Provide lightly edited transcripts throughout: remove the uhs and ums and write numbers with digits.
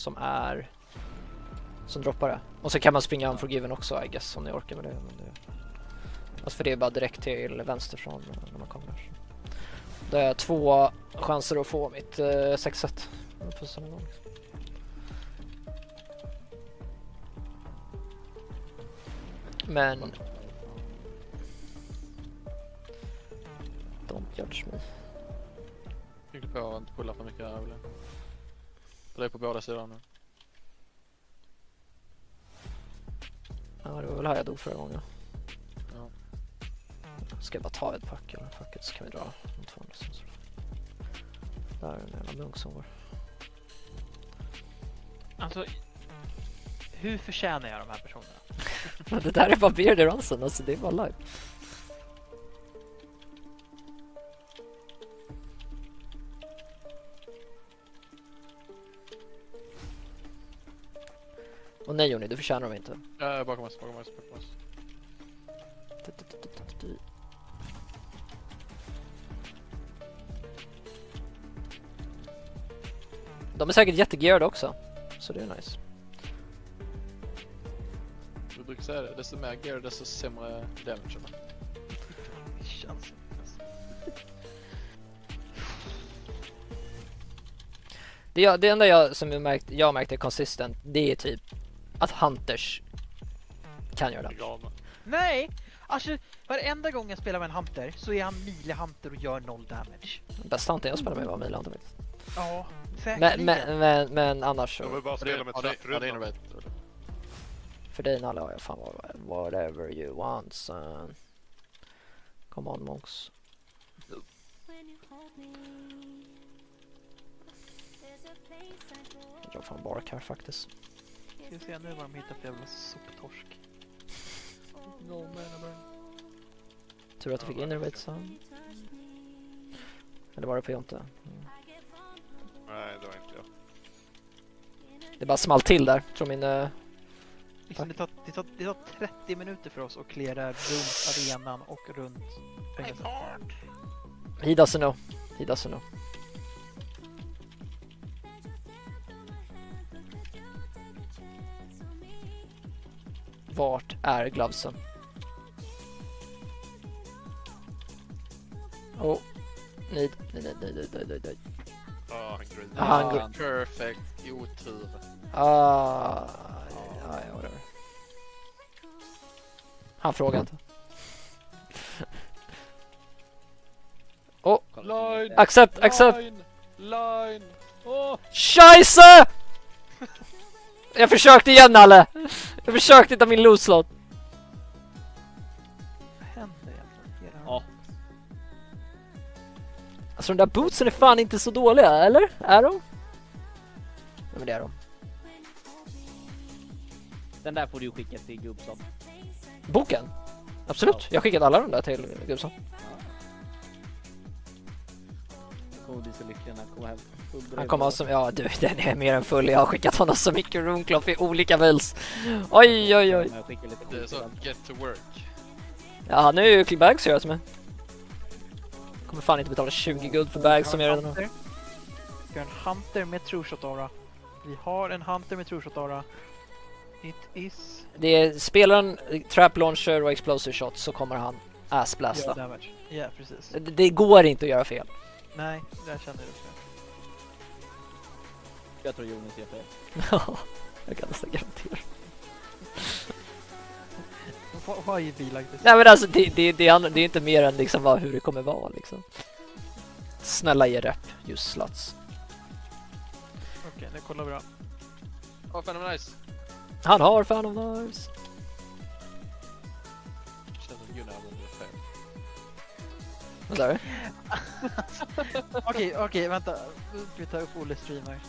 som droppar det. Och så kan man springa Unforgiven också, I guess, om ni orkar med det. Men alltså för det är bara direkt till vänster från när man kommer. Det är 2 chanser att få mitt 6-1. Men don't judge me. Fick du på att inte pulla för mycket här, eller? Det är på båda sidor nu. Ja, det var väl här jag dog förra gången. Ja. Ska jag bara ta ett pack eller packet så kan vi dra de 200. Där är en jävla munk som går. Alltså, hur förtjänar jag de här personerna? Men det där är bara bearded ransom, alltså det är bara live. Och nej Jonny, du förtjänar dem inte. Bakom oss. De är säkert jättegearade också. Så det är nice. Du brukar säga det, desto mer gear desto sämre damage. Det känns... Det enda jag har märkt är consistent. Det är typ att hunters kan göra det. Nej! Alltså, varenda gång jag spelar med en hunter så är han melee hunter och gör 0 damage. Bästa hunter jag spelar med var melee hunter. Ja, säkert. Men annars så... De vill bara spela med trapprundan. För dig Nalle har jag fan whatever you want son. Come on monks. Jag drar fan bark här faktiskt. Ska vi se nu vad de hittar för jävla soptorsk. Tur att du fick innervate son. Eller var det på Jonte? Nej, det var inte jag. Det bara small till där från min... Liksom det tar 30 minuter för oss att klära runt arenan och runt fängelset. He doesn't know. He doesn't know. Vart är glovesen? Oh. Nej. Han perfect, otur. Whatever. Han frågar inte. Line! Accept! Line! Oh. Scheisse! Jag försökte igen Nalle. Jag försökte hitta min loot slot. Vad händer egentligen? Ja. Alltså de där bootsen är fan inte så dåliga, eller? Är de? Ja, men det är de. Den där får du skicka till Gubbson. Boken? Absolut, jag skickade alla de där till Gubbson. Godis och lyckliga när han kommer hem. Han kommer som, ja du, den är mer än full. Jag har skickat honom så mycket runkloff i olika mails. Oj. Jag skickar lite Det är så, get to work. Ja, han är ju bags göras med. Kommer fan inte betala 20 guld för bags som jag redan har. Vi har en hunter med true shot aura. Vi har en hunter med true shot aura. It is... Det är spelaren, trap launcher och explosive shot så kommer han assblasta. damage. Ja, precis. Det går inte att göra fel. Nej, det känner jag också. Jag tror Jonas är fel. Ja, jag kan nästan garantera. Why you be like this? Nej men alltså det är inte mer än liksom hur det kommer vara liksom. Snälla ge rep, just sluts. Okej, det kollar bra. Oh, fan vad nice. Han har fan of nice. Känns som Gunnar använder det fel. Vad sa du? Okej, vänta. Vi tar upp Olle streamer.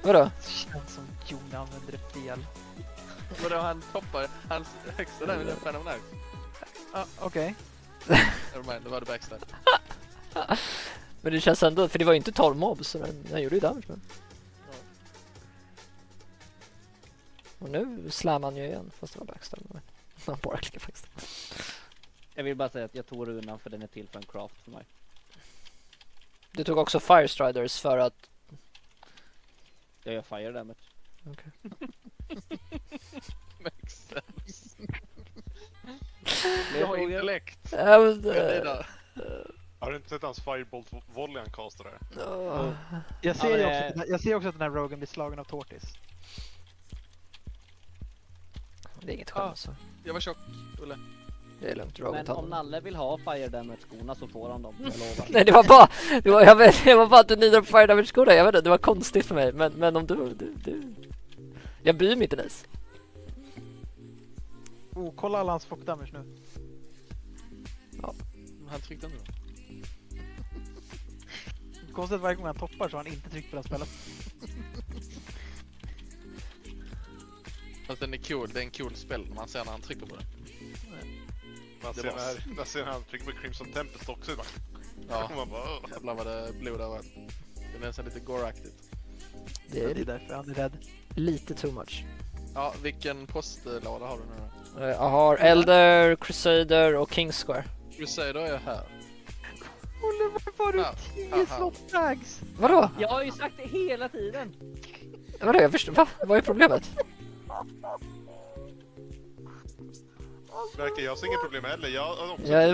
Vadå? Känns som Jon använder det fel. Vadå, han toppar hans högsta där med den fan av nice. Okej. Nevermind, det var det backstab. Men det känns ändå, för det var ju inte 12 mobs så den gjorde ju damage med. Och nu slammar han ju igen fast det var backstab. Han bara klickar backstab. Jag vill bara säga att jag tog rundan för den är till för en craft för mig. Du tog också Firestriders för att Jag gör fire damage. Makes sense. Fler Jag har frågor? intellekt. Har du inte sett hans Firebolt-volley han castar där? Jag ser, Ja, jag ser också att den här Rogan blir slagen av Tortis. Det är inget skämt så. Jag var tjock, Olle. Det är lugnt, Rogan Men tar om dem. Nalle vill ha fire damage-skorna så får han dem, jag lovar. Nej, det var bara att du nidade på fire damage skorna. Jag vet inte, det var konstigt för mig. Men om du... Jag bryr mig inte ens. Kolla alla hans fuck damage nu. Han tryckte inte då. Konstigt varje gång han toppar så har han inte tryckt på den spelet. Fast den är cool, det är en cool spel man ser när han trycker på den. Man ser när han trycker på Crimson Tempest också. Bara. Ja, Man bara, jävlar vad det blod överallt. Det är nästan lite gore-aktigt. Det Det är är därför han är rädd. lite too much. Ja, vilken postlåda har du nu då? Jag har Elder, Crusader och King's Square. Crusader är här. Olle, varför har du 10 slotbags? Vadå? Jag har ju sagt det hela tiden. Vadå? Jag förstår. Va? Vad är problemet? verkar jag ser inget problem heller. Ja,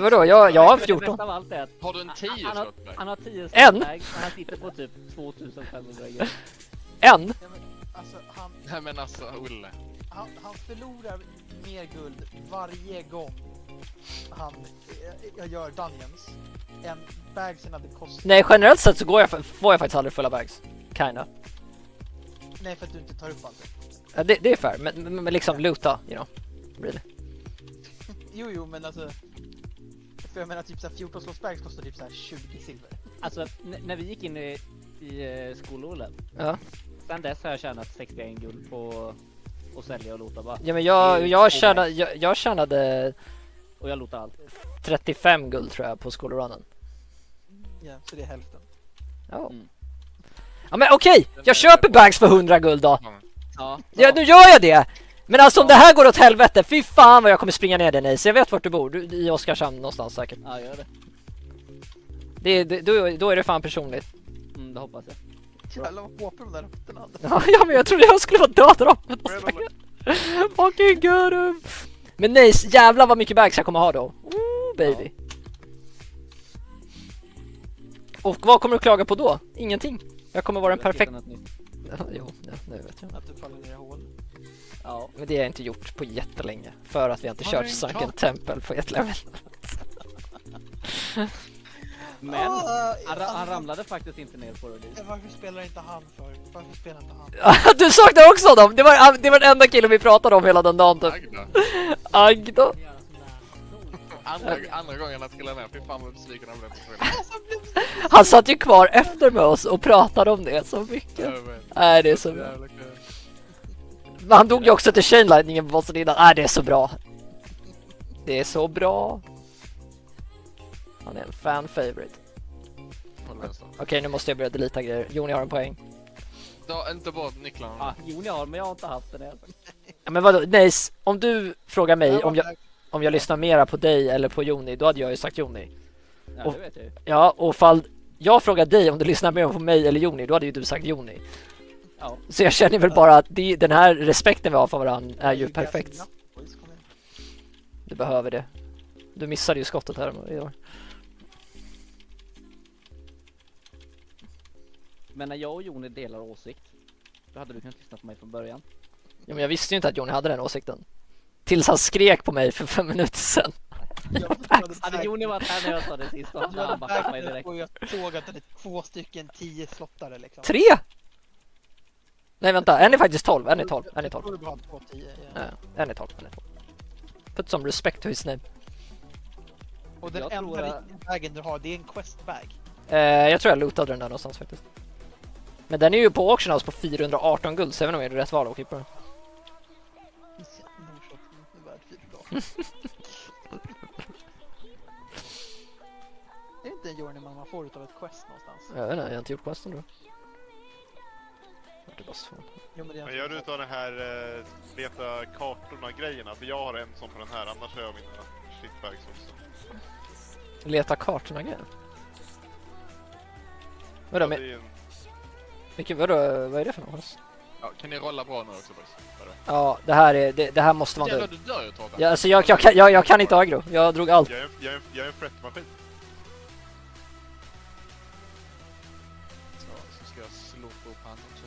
vadå? Jag har Det 14. bästa av allt är att Har du en 10 han har slotbag? 10 En? slotbag och han sitter på typ 2500 grejer. En? Ja, men, alltså, Nej men alltså, Olle. han förlorar mer guld varje gång han gör dungeons än bagsen hade kostat. Nej, generellt sett så får jag faktiskt aldrig fulla bags. Kinda. Nej, för att du inte tar upp allt. Ja, det är fair, men liksom loota, you know. Really. Jo, men alltså... För jag menar typ såhär 14 slottsbags kostar typ såhär 20 silver. Alltså, när vi gick in i skolålet. Ja. Sen dess har jag tjänat 61 guld på att sälja och lota bara. Ja, men jag tjänade Och jag lotar allt. 35 guld tror jag på skolrunnen. Ja, så det är hälften. Ja. Mm. Ja, men okej, jag köper bags för 100 guld då. Ja. Ja, nu gör jag det. Men alltså om det här går åt helvete, fy fan vad jag kommer springa ner dig, nej. Så jag vet vart du bor, i Oskarshamn någonstans säkert. Ja, gör det. Då är det fan personligt. Det hoppas jag. Jävlar vad HP de där rötterna hade. Ja, men jag trodde jag skulle vara död av dem. Fucking good. Men nej, jävlar vad mycket bags jag kommer ha då. Baby. Och vad kommer du klaga på då? Ingenting. Jag kommer vara en perfekt... Jo, nu vet jag. Att du faller ner i hål. Ja. Men det har jag inte gjort på jättelänge. För att vi inte Har kört du en Sunken katt? Temple på ett level. Men han ramlade faktiskt inte ner på det. Varför spelar inte han för? Varför spelar inte han? Du saknar också dem! Det var den enda killen vi pratade om hela den dagen typ. Agda. Andra gången han skulle ner, fy fan vad besviken han blev på kvällen. Han satt ju kvar efter med oss och pratade om det så mycket. Nej, det är så bra. Men han dog ju också till chain lightningen på bossen innan. Nej, det är så bra. Det är så bra. Han är en fan favorite. Okej, nu måste jag börja delita grejer. Joni har en poäng. Inte bort nycklarna. Ja, jo, jag har, men jag har inte haft den än. Ja, men vadå? Nice. Om du frågar mig om jag lyssnar mera på dig eller på Joni, då hade jag ju sagt Joni. Ja, det vet jag ju. Ja, och fall jag frågar dig om du lyssnar mer på mig eller Joni, då hade ju du sagt Joni. Ja. Så jag känner väl bara att den här respekten vi har för varandra är ju perfekt. Du behöver det. Du missade ju skottet här i år. Men när jag och Joni delar åsikt, då hade du kunnat lyssna på mig från början. Ja, men jag visste ju inte att Joni hade den åsikten. Tills han skrek på mig för 5 minuter sedan. Hade Joni varit här när jag sa det sist, då hade han backat mig direkt. Och jag såg att det är 2 stycken 10 slottare liksom. 3? Nej, vänta. En är faktiskt 12. En är 12. En är 12. Jag tror du bara hade 2 10. Ja, en är 12. En är 12. Put some respect to his name. Och den Jag enda tror att- bagen du har, det är en quest-bag. Jag tror jag lootade den där någonstans faktiskt. Men den är ju på auction house på 418 guld, så jag vet inte om det är rätt val att klippa den. Det är inte en journeyman man får utav ett quest någonstans. Jag vet inte, jag har inte gjort questen då. Det var så. Jo, men det är Men gör du utav den här leta kartorna-grejerna? För jag har en sån på den här, annars har jag mina shitbags också. Leta kartorna grejer. Vadå, Ja, men det är Vilken, vadå, vad är det för något? Ja, kan ni rolla bra nu också boys? Ja, det här måste vara Jävlar, död. du dör ju Torben. Ja, alltså jag kan inte agro. Jag drog allt. Jag är en fretmaskin. Så ska jag slå på han också.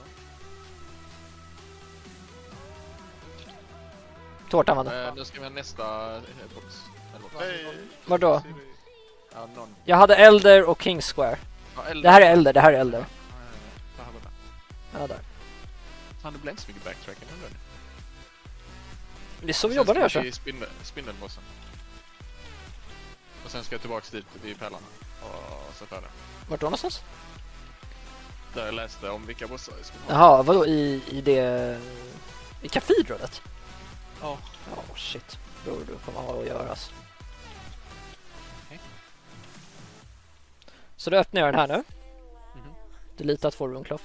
Tårtan vann det. Nu ska vi ha nästa box. Hej! Vadå? Ja, någon. Jag hade Elder och King Square. Ja, eller... Det här är Elder, det här är Elder. Ja, här borta. Ja, där. Fan, det blir inte så mycket backtracking ändå. Det är så vi jobbar nu så. I spindelbossen. Och sen ska jag tillbaka dit vid pärlan och sätta det. Vart då någonstans? Där jag läste om vilka bossar jag skulle ha. Jaha, vadå i det... I katedralet? Ja. Ja, shit. Bror, du kommer ha att göra alltså. Okej. Så då öppnar jag den här nu. Mhm. Deletat for roomcloth.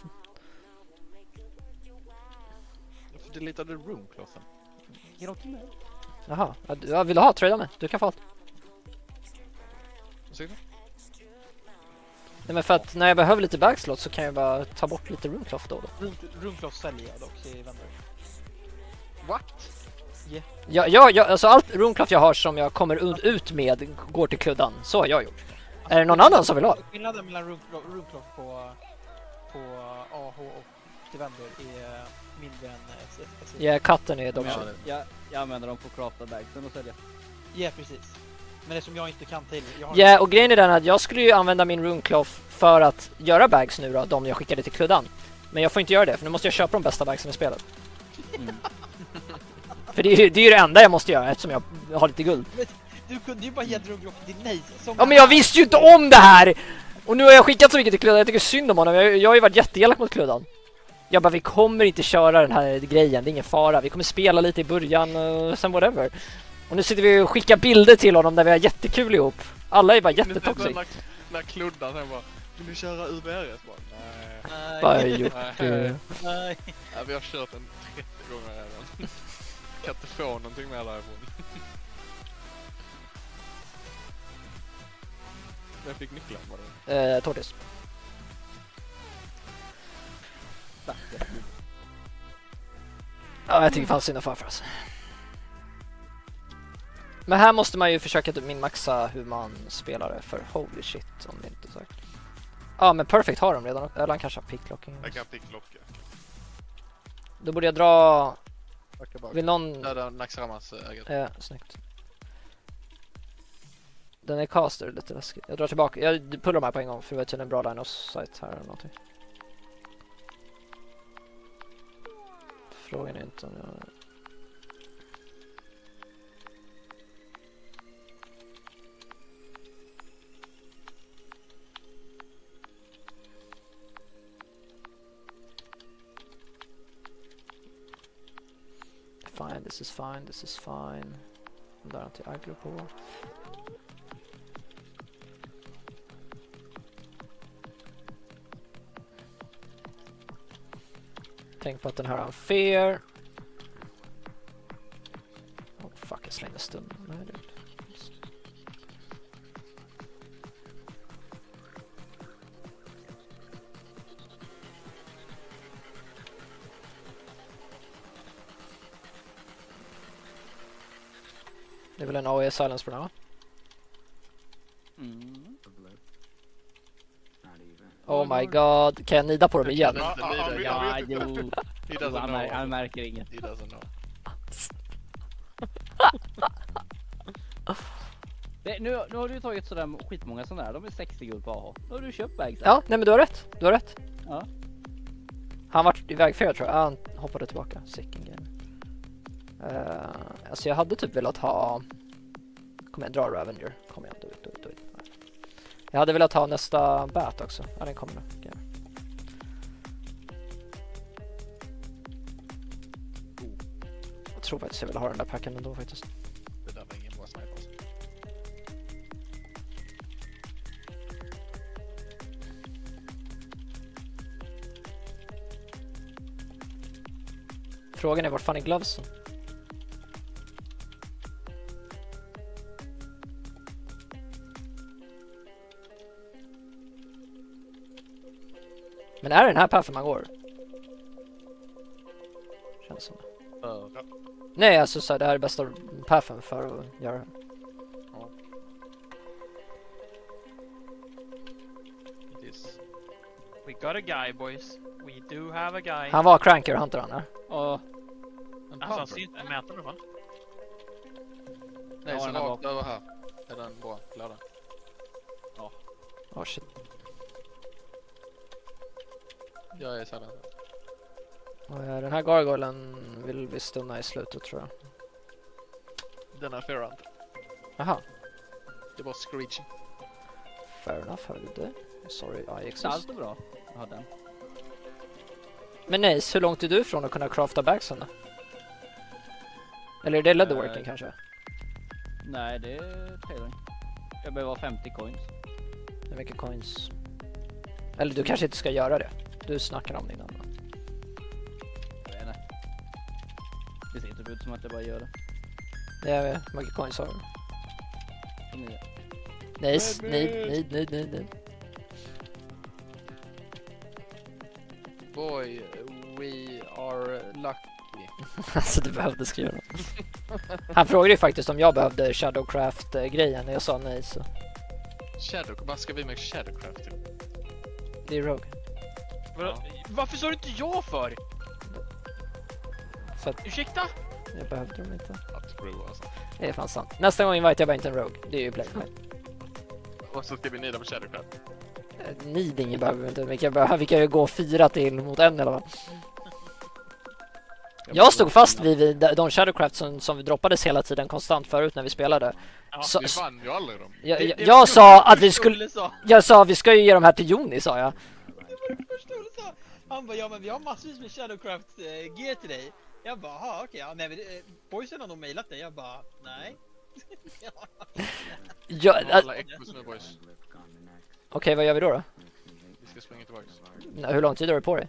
Varför deletade du roomclothen? Ge dem till mig. Jaha, ja, vill du ha? Trada med. Du kan få allt. Vad säger du? Nej, men för att när jag behöver lite bagslot så kan jag bara ta bort lite roomcloth då och då. Roomcloth säljer jag dock i Vendor. What? Ja, alltså allt roomcloth jag har som jag kommer ut med går till kluddan. Så har jag gjort. Är det någon annan som vill ha? Skillnaden mellan roomcloth på AH och till Vendor är mindre än SC. Ja, katten är dock så. Jag använder dem på crafta bagsen och sälja. Ja, precis. Men det som jag inte kan till. Ja, och grejen är den att jag skulle ju använda min roomcloth för att göra bags nu då, de jag skickade till kluddan. Men jag får inte göra det, för nu måste jag köpa de bästa bagsen i spelet. För det är ju det enda jag måste göra eftersom jag har lite guld. Du kunde ju bara ge roomcloth till nej. Ja, men jag visste ju inte om det här! Och nu har jag skickat så mycket till kluddan, jag tycker synd om honom. Jag har ju varit jätteelak mot kluddan. Jag bara, vi kommer inte köra den här grejen, det är ingen fara. Vi kommer spela lite i början och sen whatever. Och nu sitter vi och skickar bilder till honom där vi har jättekul ihop. Alla är bara jättetoxic. När kluddan sen bara, vill du köra UBRS? Bara, nej. Bara gjort det. Nej. Ja, vi har kört en 30 gånger redan. Kan inte få någonting mer därifrån. Jag fick nyckeln, var det? Tortis. Ja, jag tycker fan synd om farfar alltså. Men här måste man ju försöka typ minmaxa hur man spelar det, för holy shit om det inte är sagt. Ja, men perfect har de redan, eller han kanske har picklocking. Jag kan picklocka. Då borde jag dra... Backa. Vill någon... Döda Naxramas ägare. Snyggt. Den är caster lite läskigt. Jag drar tillbaka, jag pullar de här på en gång för det var tydligen en bra line of sight här eller någonting. Frågan är inte om jag... Fine, this is fine, this is fine. Där har inte aggro på. Tänk på att den här har en fair. Oh fuck, jag slängde stund. Nej, det är inte. Det är väl en AOE silence på den, va? Oh my god, kan jag nida på dem igen? Ja, jo. He doesn't know. Han märker inget. He doesn't know. Nu har du tagit sådär skitmånga sådana här. De är 60 guld på AH. Nu har du köpt bags. Ja, nej men du har rätt. Du har rätt. Ja. Han var iväg fel tror jag. Han hoppade tillbaka. Second game. Alltså jag hade typ velat ha... Kom igen, dra Ravager. Kom igen, do it. Jag hade velat ha nästa bat också. Ja, den kommer nu. Okay. Jag tror faktiskt jag vill ha den där packen ändå faktiskt. Det där var ingen bra sniper alltså. Frågan är vart fan är glovesen? Men är det den här paffen man går? Känns som det. Nej, alltså så här, det här är bästa paffen för att göra det. Ja. It is. We got a guy, boys. We do have a guy. Han var cranker hunter han här. Och En Alltså, han pumper. ser inte mätaren i alla fall. Nej, Ja, så den är rakt över här. Är den bra? Glada. Oh shit. Jag är sådär. Och den här gargoylen vill vi stunna i slutet tror jag. Den är fair hunt. Jaha, Det var screeching. fair enough, hörde du det? Sorry, I det är exist. allt bra. Jag har den. Men nej, hur långt är du från att kunna crafta bagsen då? Eller är det leatherworking kanske? Nej, det är tailoring. Jag behöver ha 50 coins. Hur mycket coins? Eller du kanske inte ska göra det. Du snackar om det innan. Nej. Det ser inte ut som att jag bara gör det. Det är hur mycket coins har du? 29. Nej. Boy, we are lucky. Alltså du behövde skriva något. Han frågade ju faktiskt om jag behövde Shadowcraft-grejen när jag sa nej så. Shadow, vad ska vi med Shadowcraft till? Det är Rogue. Varför sa du inte ja för? För att Ursäkta? jag behövde dem inte. Att bro alltså. Det är fan sant. Nästa gång invite jag bara inte en Rogue. Det är ju Blade. Och så ska vi nida på Shadowcraft. Needing behöver vi inte. Vi kan ju gå 4 till mot en eller vad. Jag stod fast vid de Shadowcrafts som vi droppades hela tiden konstant förut när vi spelade. Ja, Så, Vi vann ju aldrig dem. jag sa att vi skulle... Olle sa. Jag sa vi ska ju ge de här till Joni, sa jag. Det var det första Olle sa. Han bara, ja men vi har massvis med Shadowcraft gear till dig. Jag bara, ja okej, ja, nej, boysen har nog mailat dig. Jag bara, nej. Alla äckos nu boys. Okej, vad gör vi då? Vi ska springa tillbaka. Hur lång tid har du på dig?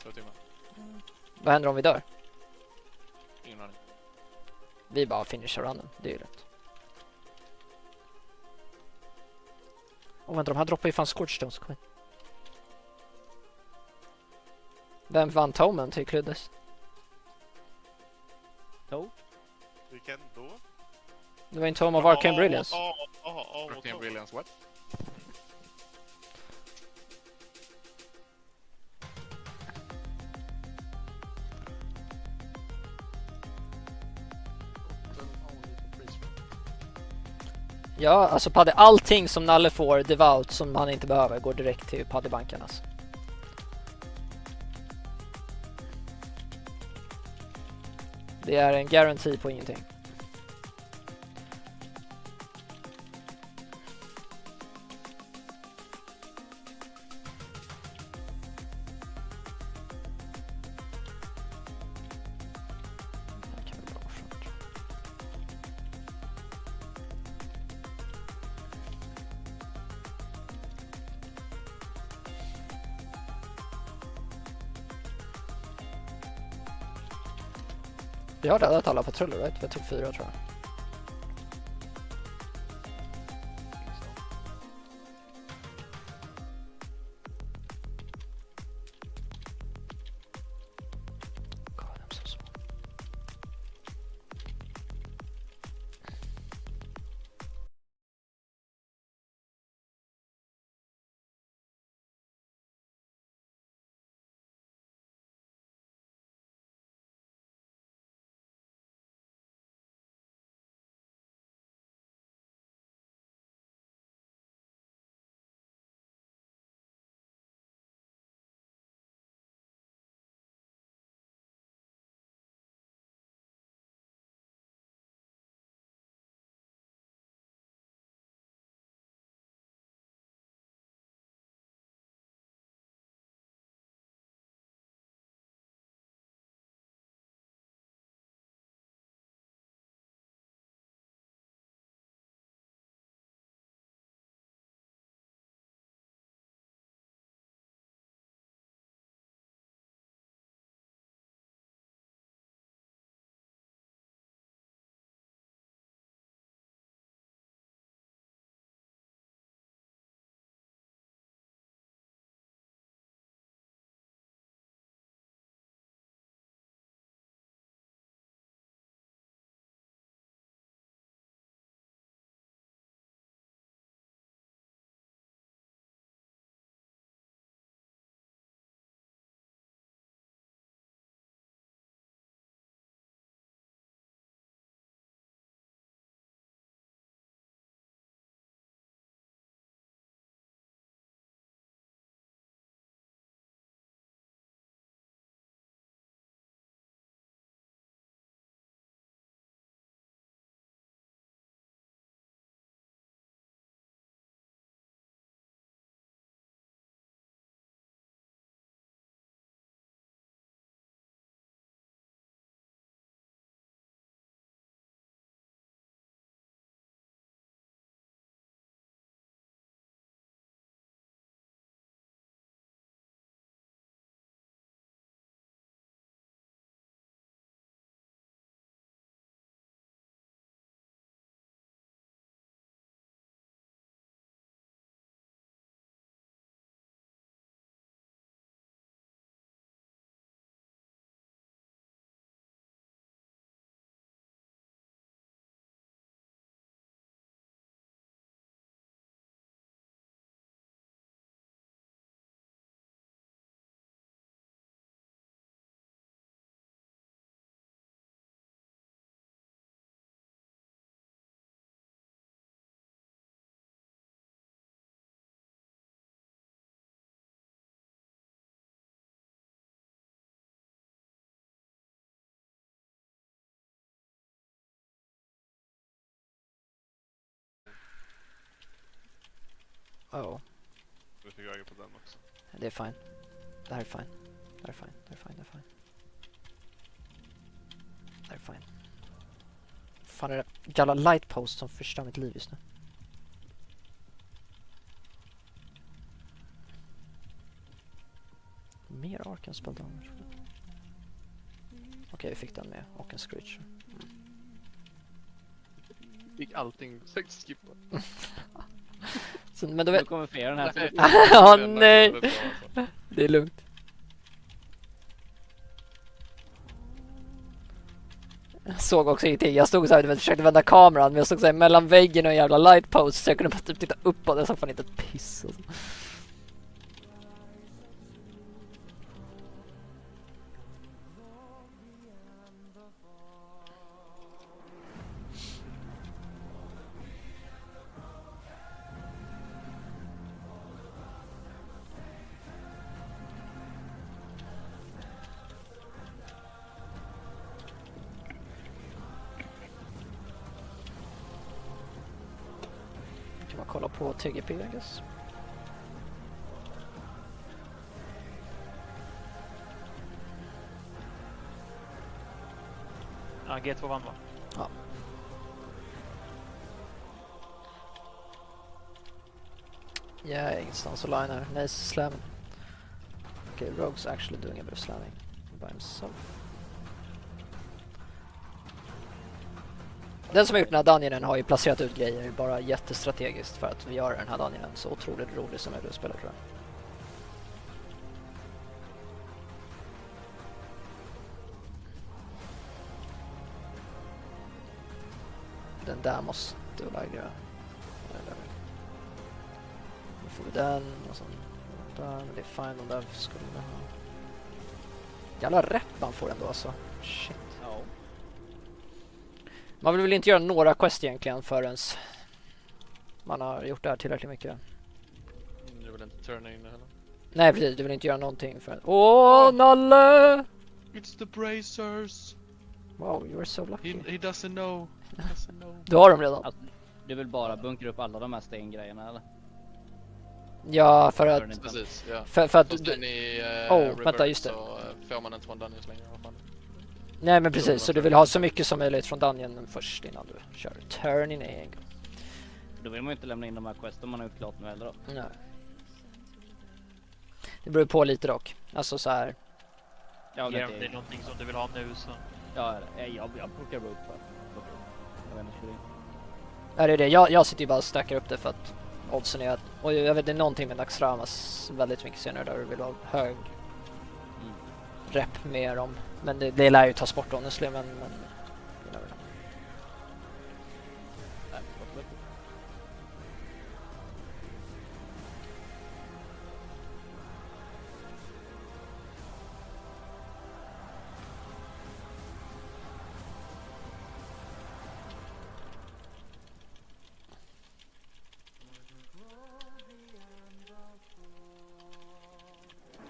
2 timmar. Vad händer om vi dör? Ingen aning. Vi bara finishar runnen, det är ju rätt. Åh vänta, de här droppar ju fan Scorchstones. Kom igen. Vem vann Tomen till Kluddes? Vilken då? Det var en Tome of Arcane Brilliance. Arcane Brilliance, what? Ja, alltså Paddy, allting som Nalle får devout som han inte behöver går direkt till Paddybanken alltså. Det är en garanti på ingenting. Vi har räddat alla patruller, right? Jag tog 4 tror jag. Oh, Vi fick öga på den också. det är fine. Det här är fine. Det här är fine. Det här är fine. Det här är fine. Det här är fine. Fan är det jävla lightpost som förstör mitt liv just nu. Mer ark än spell damage. Okej, vi fick den med. Och en screech. Gick allting högt skippa. Så, men då Nu vet... kommer fler den här. Ja, nej. Det är lugnt. Jag såg också ingenting. Jag stod så här och försökte vända kameran, men jag stod så här mellan väggen och en jävla lightpost, så jag kunde bara typ titta uppåt. Jag såg fan inte ett piss. Alltså. Kan man kolla på TGP, I guess. Ja, G2 vann va? Ja. Yeah, ingenstans att line här. Nice slam. Okay, Rogue's actually doing a bit of slamming by himself. Den som har gjort den här dungeonen har ju placerat ut grejer bara jättestrategiskt för att vi gör den här dungeonen så otroligt rolig som möjligt att spela, tror jag. Den där måste vi lägga. Nu får vi den och sen där, men det är fine, de där skulle vi ha. Jävla rätt man får ändå alltså. Shit. Ja. Man vill väl inte göra några quest egentligen förrän man har gjort det här tillräckligt mycket. Jag vill inte turna in det heller. Nej precis, du vill inte göra någonting förrän... Åh, Nalle! It's the bracers! Wow, you are so lucky. He doesn't know. He doesn't know. Du har dem redan. Alltså, du vill bara bunkra upp alla de här stengrejerna eller? Ja, för att... Precis, ja. För att... Först in i vänta, just det. så får man inte från Dungeons längre. Nej men precis, så du vill ha så mycket som möjligt från dungeon först innan du kör turning. Då vill man ju inte lämna in de här questen man har gjort klart nu heller då. Nej. Det beror på lite dock. Alltså så här. Ja, Det är någonting som du vill ha nu så. Ja, jag plockar upp för. Jag vet inte hur det Är det det? Jag sitter ju bara och stackar upp det för att oddsen är att... Och jag vet, det är någonting med Naxxramas väldigt mycket senare där du vill ha hög rep med dem. Men det lär ju tas bort honestly, men you know.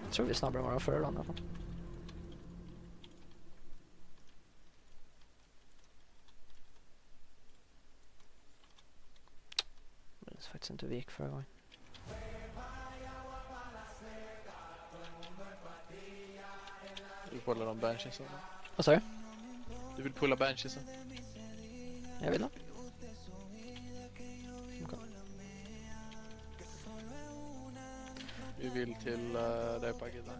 Jag tror vi är snabbare än vad de förra rundan. Det är faktiskt inte vi gick förra gången. Du vill pulla de banshesen. Vad sa du? Du vill pulla banshesen. Jag vill då. Okay. Vi vill till det paketet.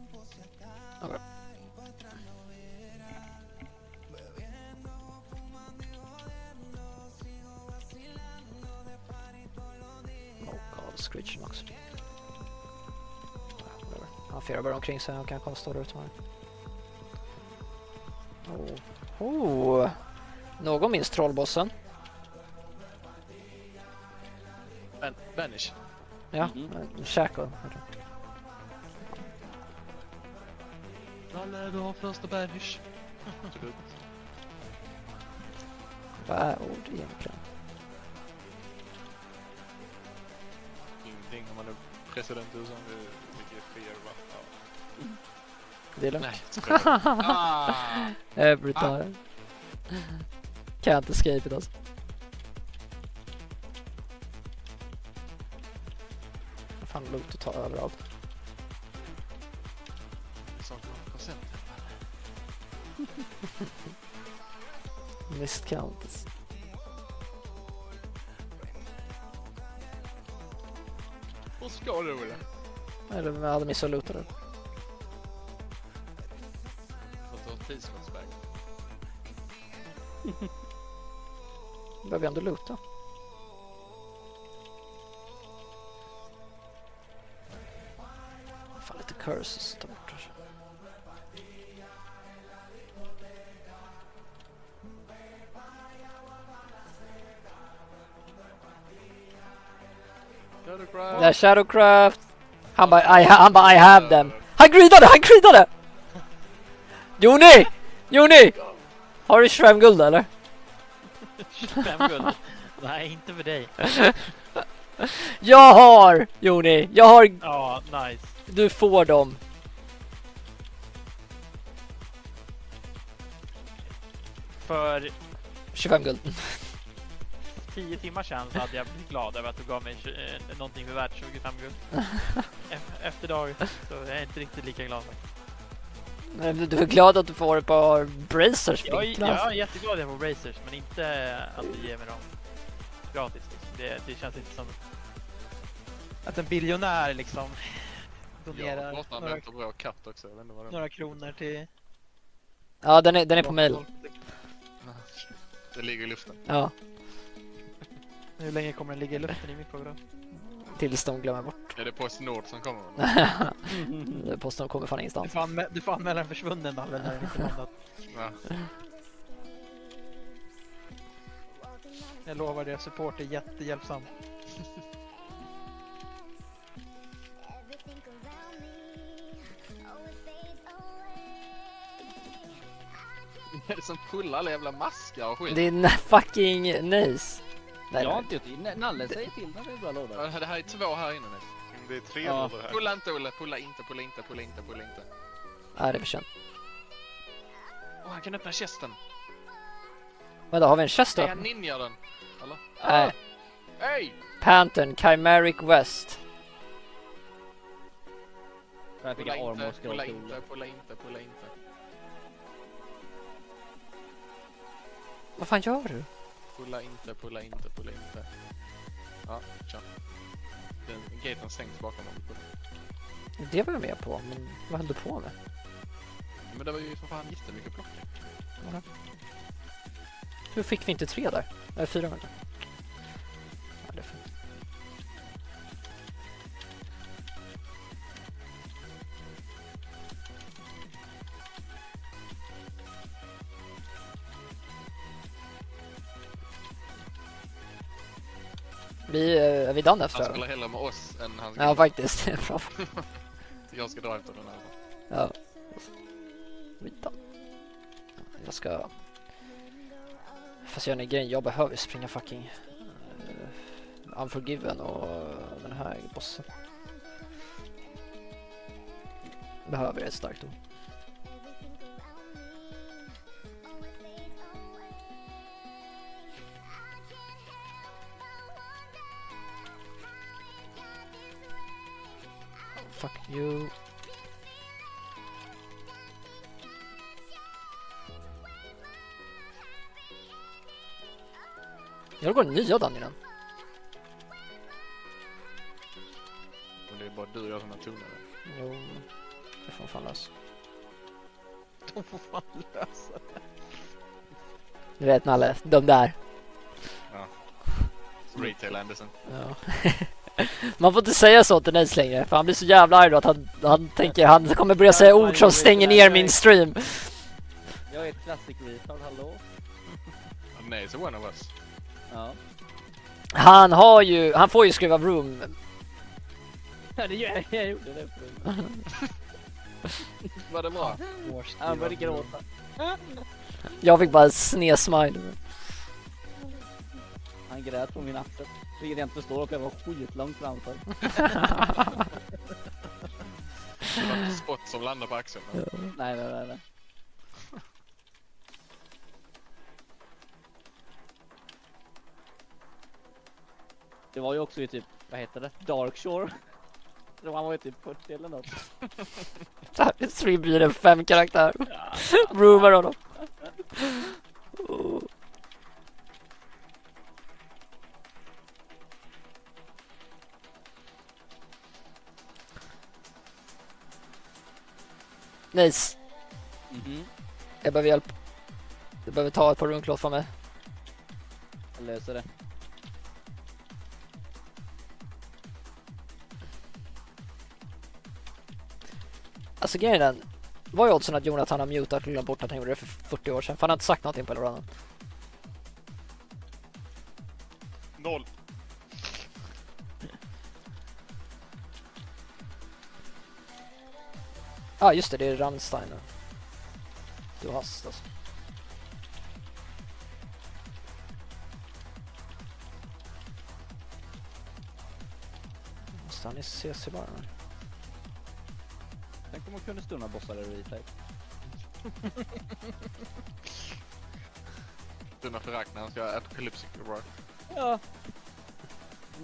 Okay. Screechen också. Han fyrar bara omkring sig och kan komma stå där ute med. Någon minns trollbossen? Banish. Ja, Shackle. Nalle, du har första banish. Vad är ord egentligen? Ingenting om man är president i USA. Det ligger fel, va? Ja. Det är lugnt. Nej, Every time. Can't escape it alltså. Fan, loot att ta överallt. Saknar procent. Miscounts. Vad ska du eller? Eller vi hade missat att loota det. För att du har tidsmålsväg. Behöver vi ändå loota. Fan, lite curses att ta bort här. Shadowcraft. Det är Shadowcraft. Han bara I have them. Han gridade! Joni! Har du 25 guld eller? 25 guld. Nej, inte för dig. Jag har, Joni. Ja, nice. Du får dem. För 25 guld. 10 timmar sedan så hade jag blivit glad över att du gav mig någonting för värt 25 guld. Efter dag så är jag inte riktigt lika glad. Men du är glad att du får ett par bracers. Jag är jätteglad att jag får bracers, men inte att du ger mig dem gratis. Det känns inte som att en biljonär liksom donerar bra katt också. Jag vet inte vad det är. några kronor till... Ja, den är på mail. Det ligger i luften. Ja, Hur länge kommer den ligga i luften i mitt program? tills de glömmer bort. Är det Postnord som kommer? Posten kommer fan ingenstans. Du får anmäla en försvunnen då, när den inte landat. Ja. Jag lovar, deras support är jättehjälpsam. Det är som pullar alla jävla maskar och skit. Det är fucking nice. Nej, Jag har inte gjort det. Nalle säger till när det är bra lådor. Ja, det här är 2 här inne nu. Det är 3 Ja. lådor här. Pulla inte Olle, pulla inte. Nej, det är för sent. Han kan öppna kästen. Vadå, har vi en chest då? Är han ninja den? Eller? Nej. Hej! Pantern, Chimeric West. Jag fick Pulla armor inte, scroll pulla till. inte. Vad fan gör du? Pulla inte. Ja, tja. Den gaten stängs bakom om du pullar. Det var jag med på, men vad höll du på med? Men det var ju för fan jättemycket plockar. Hur fick vi inte 3 där? Nej, 4 meter. Ja, det är fint. Är vi done efter? Han spelar hellre med oss än hans Ja, faktiskt. Bra. Jag ska dra efter den här. Ja. Vita. Jag ska... Fast jag har en grej. Jag behöver springa fucking... Unforgiven och den här bossen. Behöver ett starkt ord. Fuck you. Jag går nya Dungeonen. Och det är bara du och jag som har tonare. Jo, det får fan lösa. De får fan lösa det. Du vet Nalle, de där. Retail Anderson. Ja. Man får inte säga så till Nils längre, för han blir så jävla arg då att han tänker han kommer börja säga ord som stänger ner min stream. Jag är ett classic retard, hallå? Nej, så one of us. Ja. Han får ju skriva room. Ja, det gör jag gjorde det. Var det bra? Han började gråta. Jag fick bara sned smile. Han grät på min axel. Vilket jag inte förstår och jag var skitlångt framför. Det var en spot som landade på axeln. Nej. Det var ju också i typ, vad heter det? Dark Shore. Han var ju typ 40 eller något. Så här streamblir en 5 karaktär. Roomar honom. Oh. Nice. Jag behöver hjälp. Jag behöver ta ett par runklåt från mig. Jag löser det. Alltså grejen är den. Vad är oddsen att Jonathan har mutat och glömt bort att han gjorde det för 40 år sedan? För han har inte sagt någonting på hela runnen. 0. Ja just det är Rammstein nu. Du hast alltså. Måste han i CC bara? Tänk om man kunde stunna bossar i retake. Stunna för Ragnar, han ska ha Apocalypse Rock. Ja.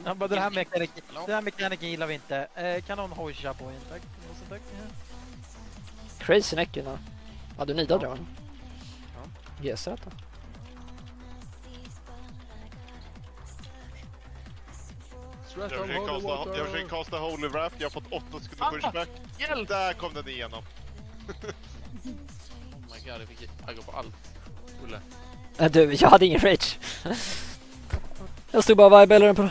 Han bara, den här mekaniken gillar vi inte. Kan någon hojsa på en tack? Tack. Crazy necken då. Ja du nidade det va? Ja. GS rätt då. Jag försöker kasta Holy Wrap, jag har fått 8 sekunder pushback. Hjälp! Där kom den igenom. Oh my god, jag fick agga på allt. Olle. Du, jag hade ingen rage. Jag stod bara vibe på.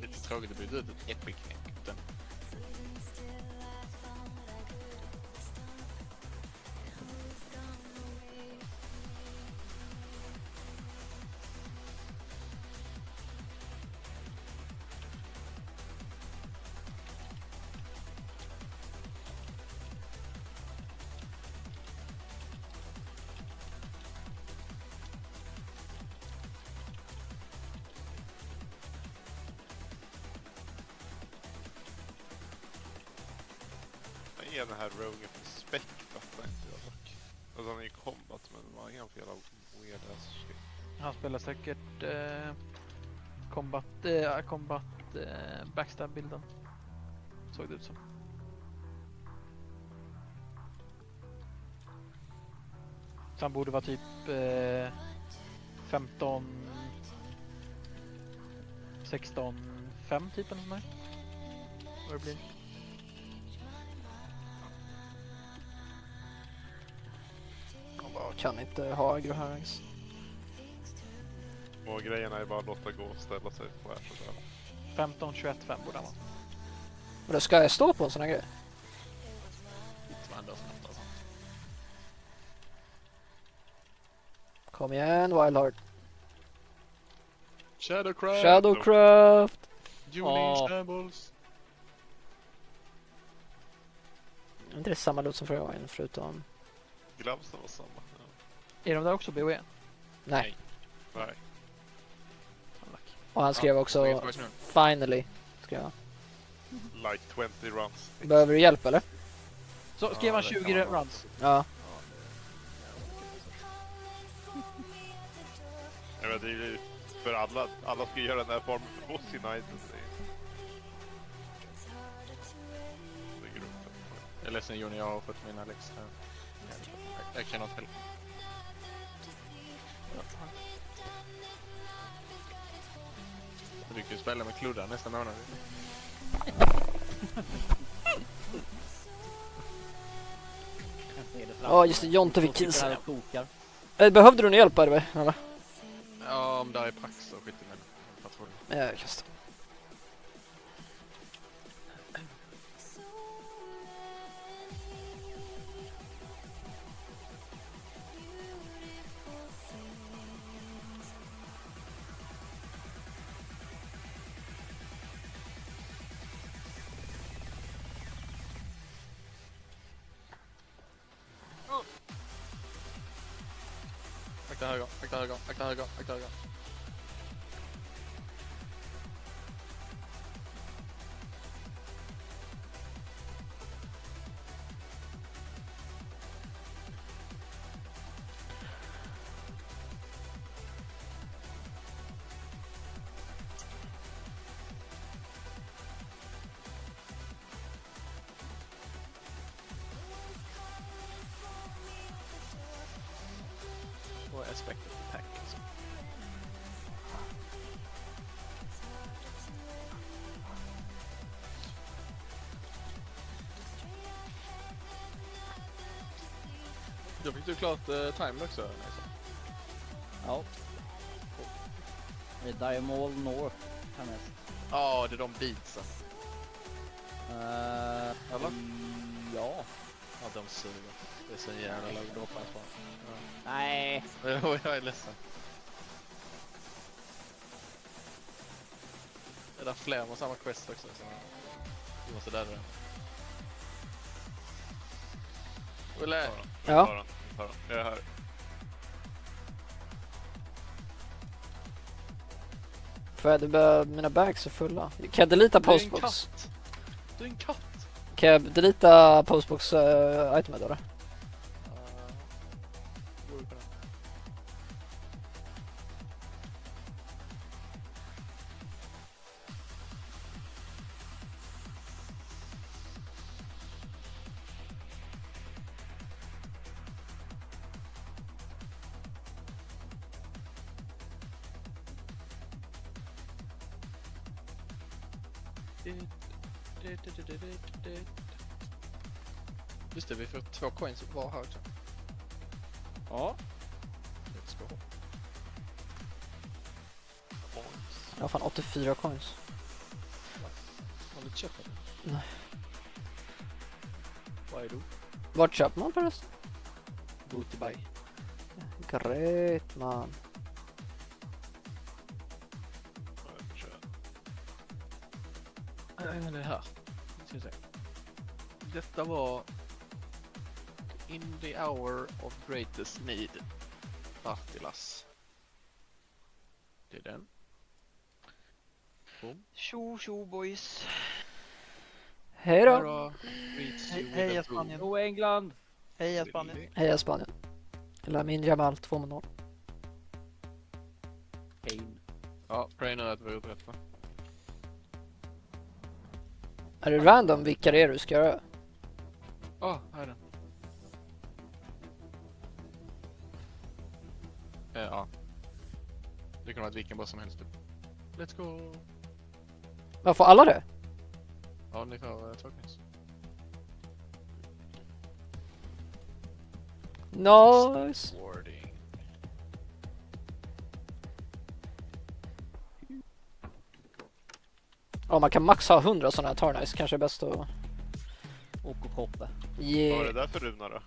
Lite tråkigt, det blir ut ett epic neck. Vad är den här rogen för späck? Fattar inte jag dock. Alltså han är ju combat men vad är han för jävla weird ass shit? Han spelar säkert combat backstab-bilden. Såg det ut som. Så han borde vara typ 15 16 5 typ eller sånt där. Vad det blir. Jag bara kan inte ha aggro här ens. Och grejerna är bara att låta gå och ställa sig på här sådär. 15 21 5 borde han vara. Men då ska jag stå på en sån här grej. Lite vad ändå snabbt alltså. Kom igen, Wildheart. Shadowcraft! Shadowcraft! Dueling Shambles! Är inte det samma loot som förra gången förutom... Glavsen var samma. Ja. Är de där också BOE? Nej. Nej. Och han skrev också finally. Skrev han. Like 20 runs. Behöver du hjälp eller? Så skrev han 20 runs. Ja. Jag vet, det är ju för alla ska göra den här formen för boss United. Det är grovt. Jag är ledsen Joni, jag har fått min Alex här. Jag kan inte help. Du kan ju spela med kluddar nästa månad. Ja just det, Jonte fick kills. Kokar. Behövde du någon hjälp eller? Ja, om där är prax och skit i mig. Patrull. Jag kastar. Akta höger, akta höger, akta höger, akta höger. Och aspektet på pack. Liksom. Då fick du klart timer också. Alltså. Ja. Det är Diamol North härnäst. Ja, det är de beatsen. Eller? Ja. Ja, de suger. Det är så jävla låg droppar på. Nej. Jag är ledsen. Det är där fler med samma quest också. Så vi måste döda den. Olle! Ja. Jag är här. För mina bags är fulla. Kan jag delita Du är en postbox? katt! Du är en katt! Kan jag delita postbox itemet då? Går vi på den? Just det, vi får 2 coins var här också. Ja. Let's go. Jag har fan 84 coins. Har du köpt den? Nej. Vad är du? Vart köper man förresten? Booty buy. Great man. Nej, men det här. Ska vi se. Detta var In the hour of greatest need. Partilas. Det är den. Boom. Tjo boys. Hej Här då. då. Reads you Hej with a Spanien. Och England. Heja Spanien. Heja Spanien. Eller min Jamal 2-0. Pain. Ja, pray nu att vi har gjort rätt va? Är det random vilka det är du ska göra? Här är den. Ja. Det kan vara vilken boss som helst typ. Let's go! Vad får alla det? Ja, ni får 2 coins. Nice. Warding. Ja, man kan max ha 100 sådana här tarnice. Kanske är bäst att... Och koppe. Vad är Yeah. det där för runa då?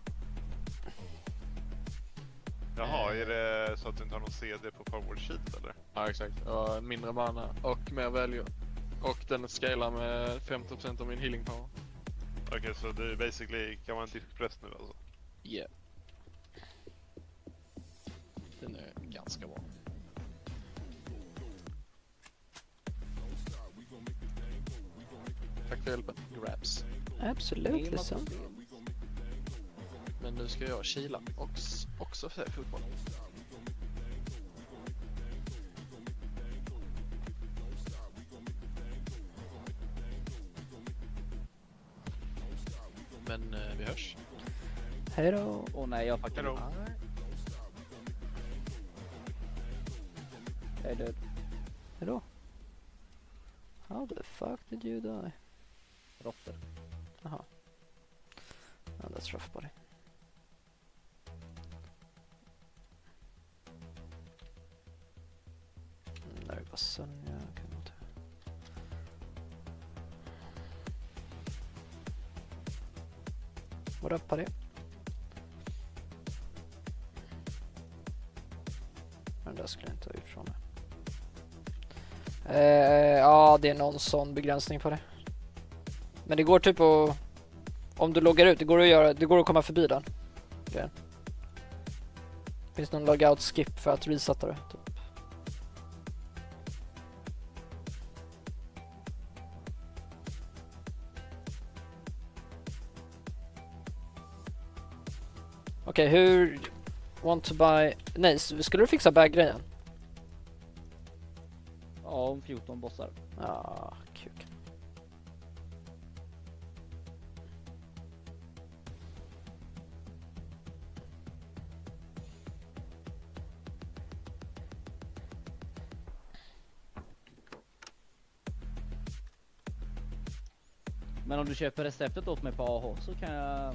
Jaha, är det så att du inte har någon CD på Power Sheet eller? Ja, exakt. Och mindre mana och mer value. Och den scalar med 50% av min healing power. Okej, så du basically kan vara en diskpress nu alltså? Yeah. Den är ganska bra. Tack för hjälpen, grabs. Absolutely så. Men nu ska jag kila och också se fotboll. Men vi hörs. Hej då. Åh nej, jag fuckade. Hello. Hej du. Hej då. How the fuck did you die? Råttor. Jaha. Oh, that's rough buddy. Där är bara Sonja. Kan jag ta. What up buddy? Men det skulle jag inte ha gjort från det. Ja, det är någon sån begränsning på det. Men det går typ att... Om du loggar ut, det går att komma förbi den. Okay. Finns det någon logout skip för att resetta det? Typ? Okej, hur... Want to buy... Nej, skulle du fixa bag-grejen? Ja, om 14 bossar. Ja, kul. Men om du köper receptet åt mig på AH så kan jag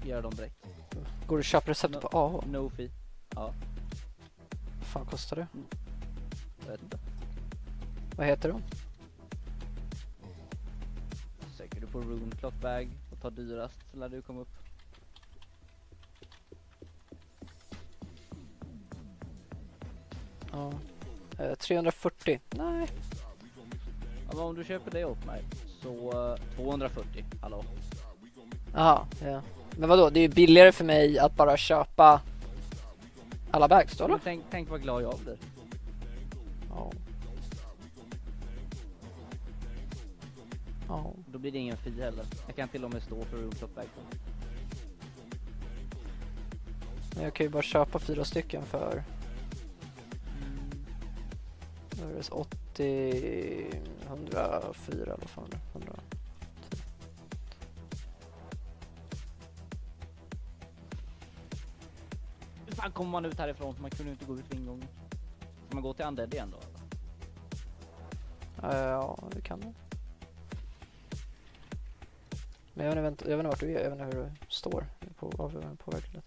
göra dem direkt. Går du att köpa recept på AH? No fee. Ja, Vad fan kostar det? jag vet inte. Vad heter de? Söker du på Rune Clock Bag och tar dyrast så lär du komma upp. Ja. 340. Nej. Ja, men om du köper det åt mig så 240. Hallå. Jaha, ja. Men vadå? Det är ju billigare för mig att bara köpa alla bags då, eller? Men tänk vad glad jag blir. Ja. Ja. Då blir det ingen fee heller. Jag kan till och med stå för Rune Clock Bag. Men jag kan ju bara köpa 4 stycken för... Då är det 80... 104 eller vad fan det är. 100. Hur fan kommer man ut härifrån? Man kunde ju inte gå ut vid ingången. Ska man gå till Undead igen då? Eller? Ja, det kan det. Men jag vet inte vart du är. Jag vet inte hur du står på verkligheten.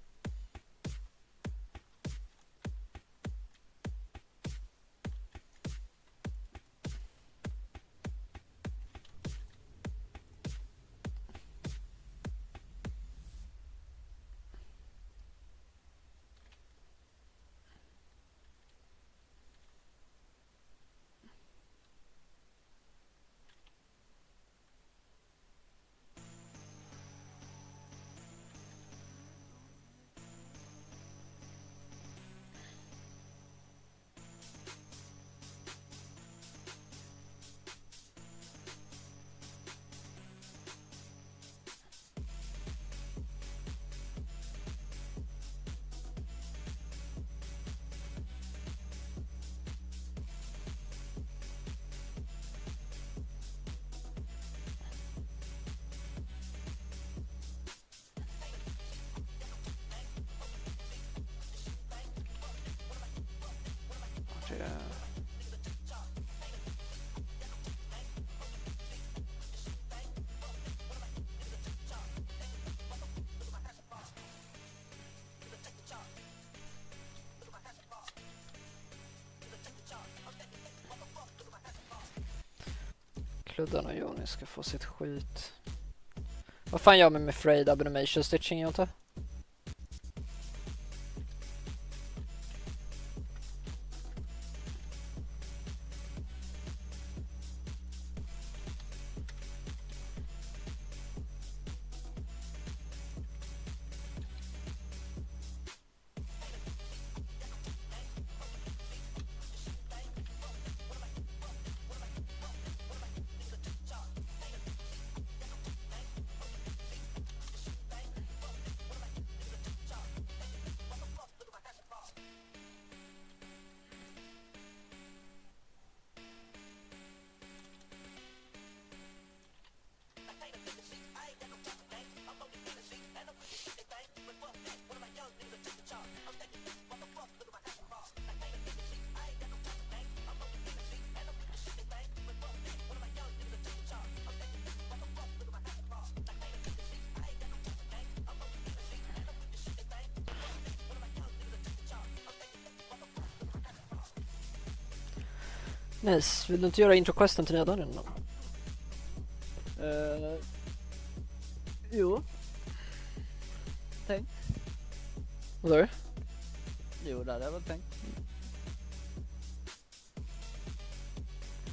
Kluddan och Johnny ska få sitt skit. Vad fan gör man med Frayed Abomination Stitching, inte? Nice. Vill du inte göra intro-questen till nya dungeon då? Jo. Tänk. Vad sa du? Jo, det hade jag väl tänkt.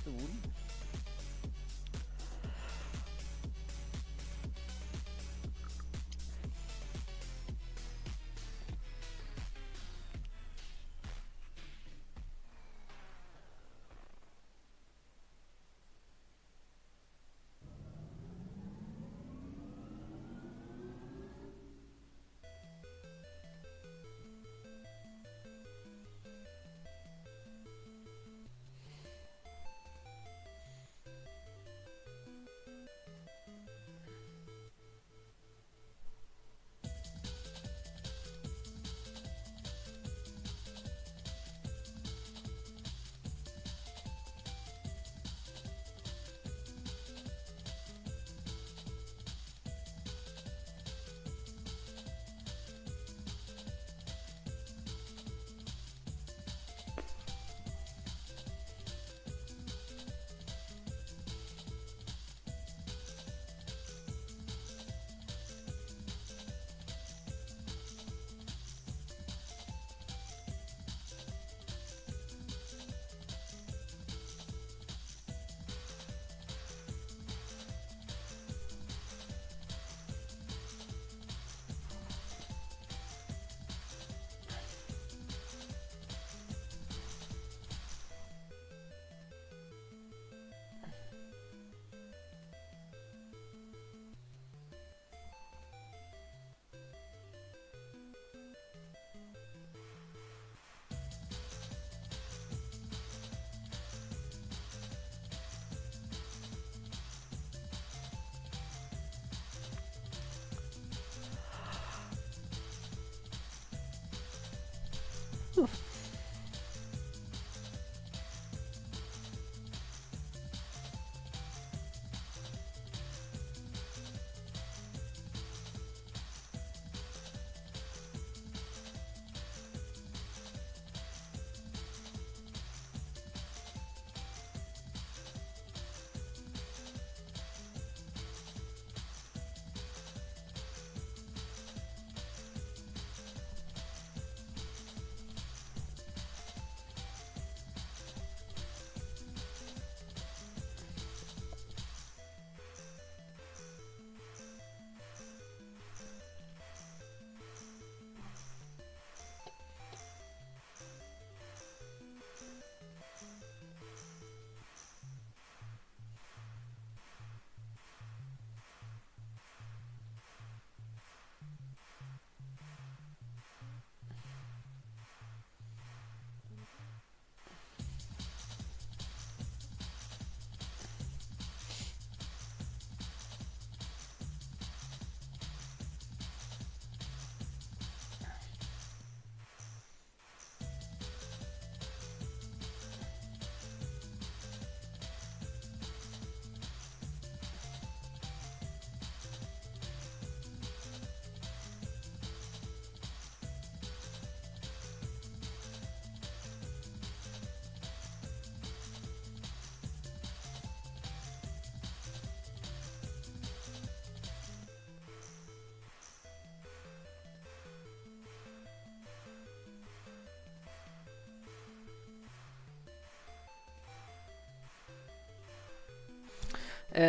Sol.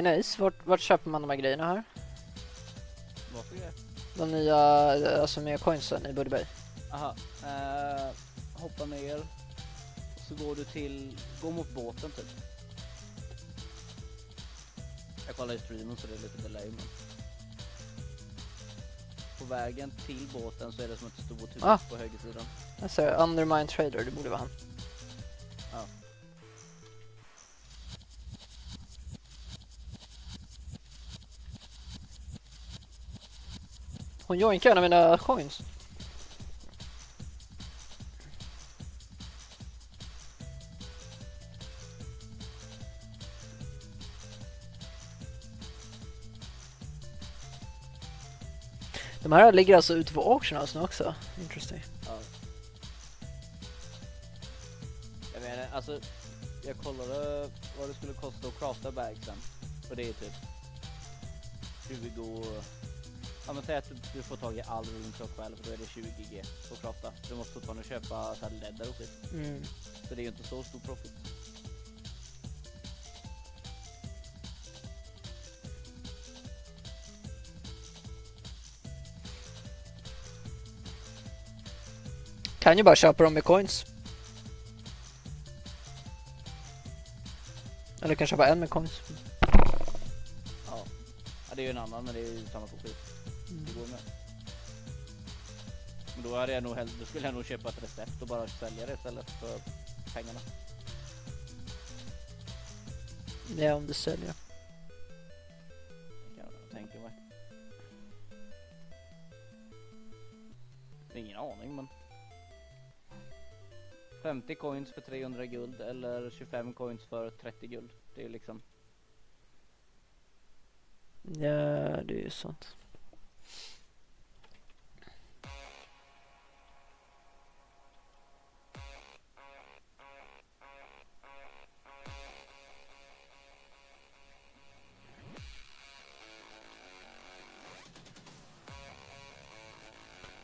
Nice. Vart köper man de här grejerna här? Varför det? De nya, alltså med coinsen i Buddy Bay. Aha. Hoppa ner. Och så går du gå mot båten typ. Jag kollar i streamen så det är lite delay, men på vägen till båten så är det som ett stort hus på högersidan. Jag ser Undermine Trader, det borde vara han. Ja. Hon joinkar en av mina coins. De här ligger alltså ute på auction house nu också. Interesting. Ja. Jag menar, alltså jag kollade vad det skulle kosta att crafta bagsen. Och det är typ 20. Ja, men säg att du får tag i all runeclock själv, då är det 20 G på crafta. Du måste fortfarande köpa så här ledder och skit. Så det är ju inte så stor profit. Kan ju bara köpa dem med coins. Eller kan köpa en med coins. Ja, det är ju en annan, men det är ju samma profit. Det går med. Men då hade jag nog då skulle jag nog köpa ett recept och bara sälja det istället för pengarna. Ja, om du säljer. Det kan jag tänka mig. Ingen aning, men 50 coins för 300 guld eller 25 coins för 30 guld. Det är liksom... Ja, det är ju sånt.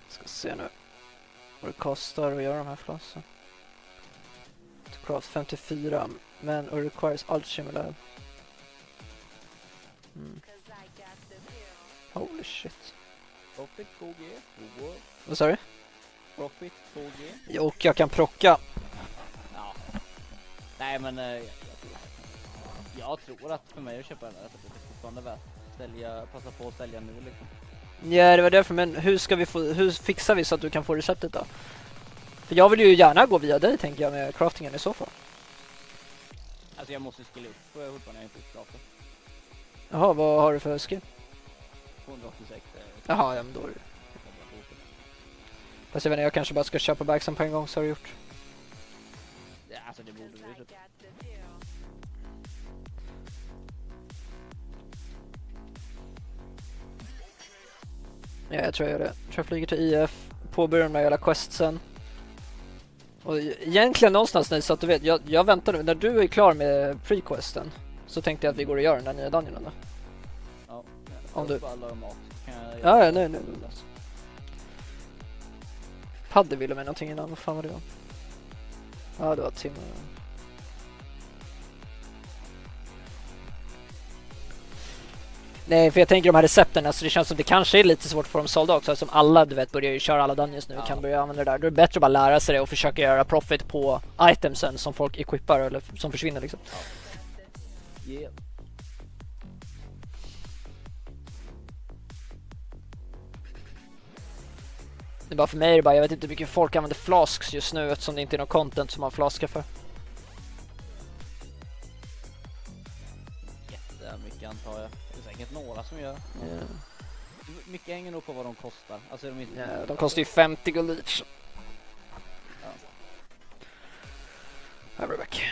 Ska se nu vad det kostar att göra de här flasen. Craft 54, men it requires ultra level. Holy shit. Profit 2G. Vad sa du? Profit 2G. Och jag kan procka. Ja. Nej, men jag tror att för mig att köpa den här receptet är fortfarande värt. Passa på att sälja nu liksom. Ja, det var därför, men hur fixar vi så att du kan få receptet då? För jag vill ju gärna gå via dig, tänker jag, med craftingen i så fall. Alltså jag måste skilla upp för jag fortfarande inte craftat. Jaha, vad har du för skill? 286. Jaha, ja, men då är det. Fast jag vet inte, jag kanske bara ska köpa bagsen på en gång så har du gjort. Ja, alltså det borde vi ju. Ja, jag tror jag gör det. Jag tror jag flyger till IF, påbörjar de där jävla questsen. Och egentligen någonstans nu så att du vet, jag väntar nu. När du är klar med pre-questen så tänkte jag att vi går och gör den där nya dungeonen då. Ja, Om du... bara laga mat. Ja, nej. Padde ville med någonting innan, vad fan var det då? Ja, det var Tim. Nej, för jag tänker de här recepten, alltså det känns som det kanske är lite svårt för dem sålda också, som alla, du vet, börjar ju köra alla dungeons nu och kan börja använda det där. Då är det bättre att bara lära sig det och försöka göra profit på itemsen som folk equippar eller som försvinner liksom. Yeah. Det är bara för mig, jag vet inte hur mycket folk använder flasks just nu eftersom det inte är någon content som man flaskar för. Jättemycket antar jag. Det är säkert några som gör. Yeah. Mycket hänger nog på vad de kostar. Alltså de, inte... Yeah, de kostar ju 50 guld each. Ja. Här var back.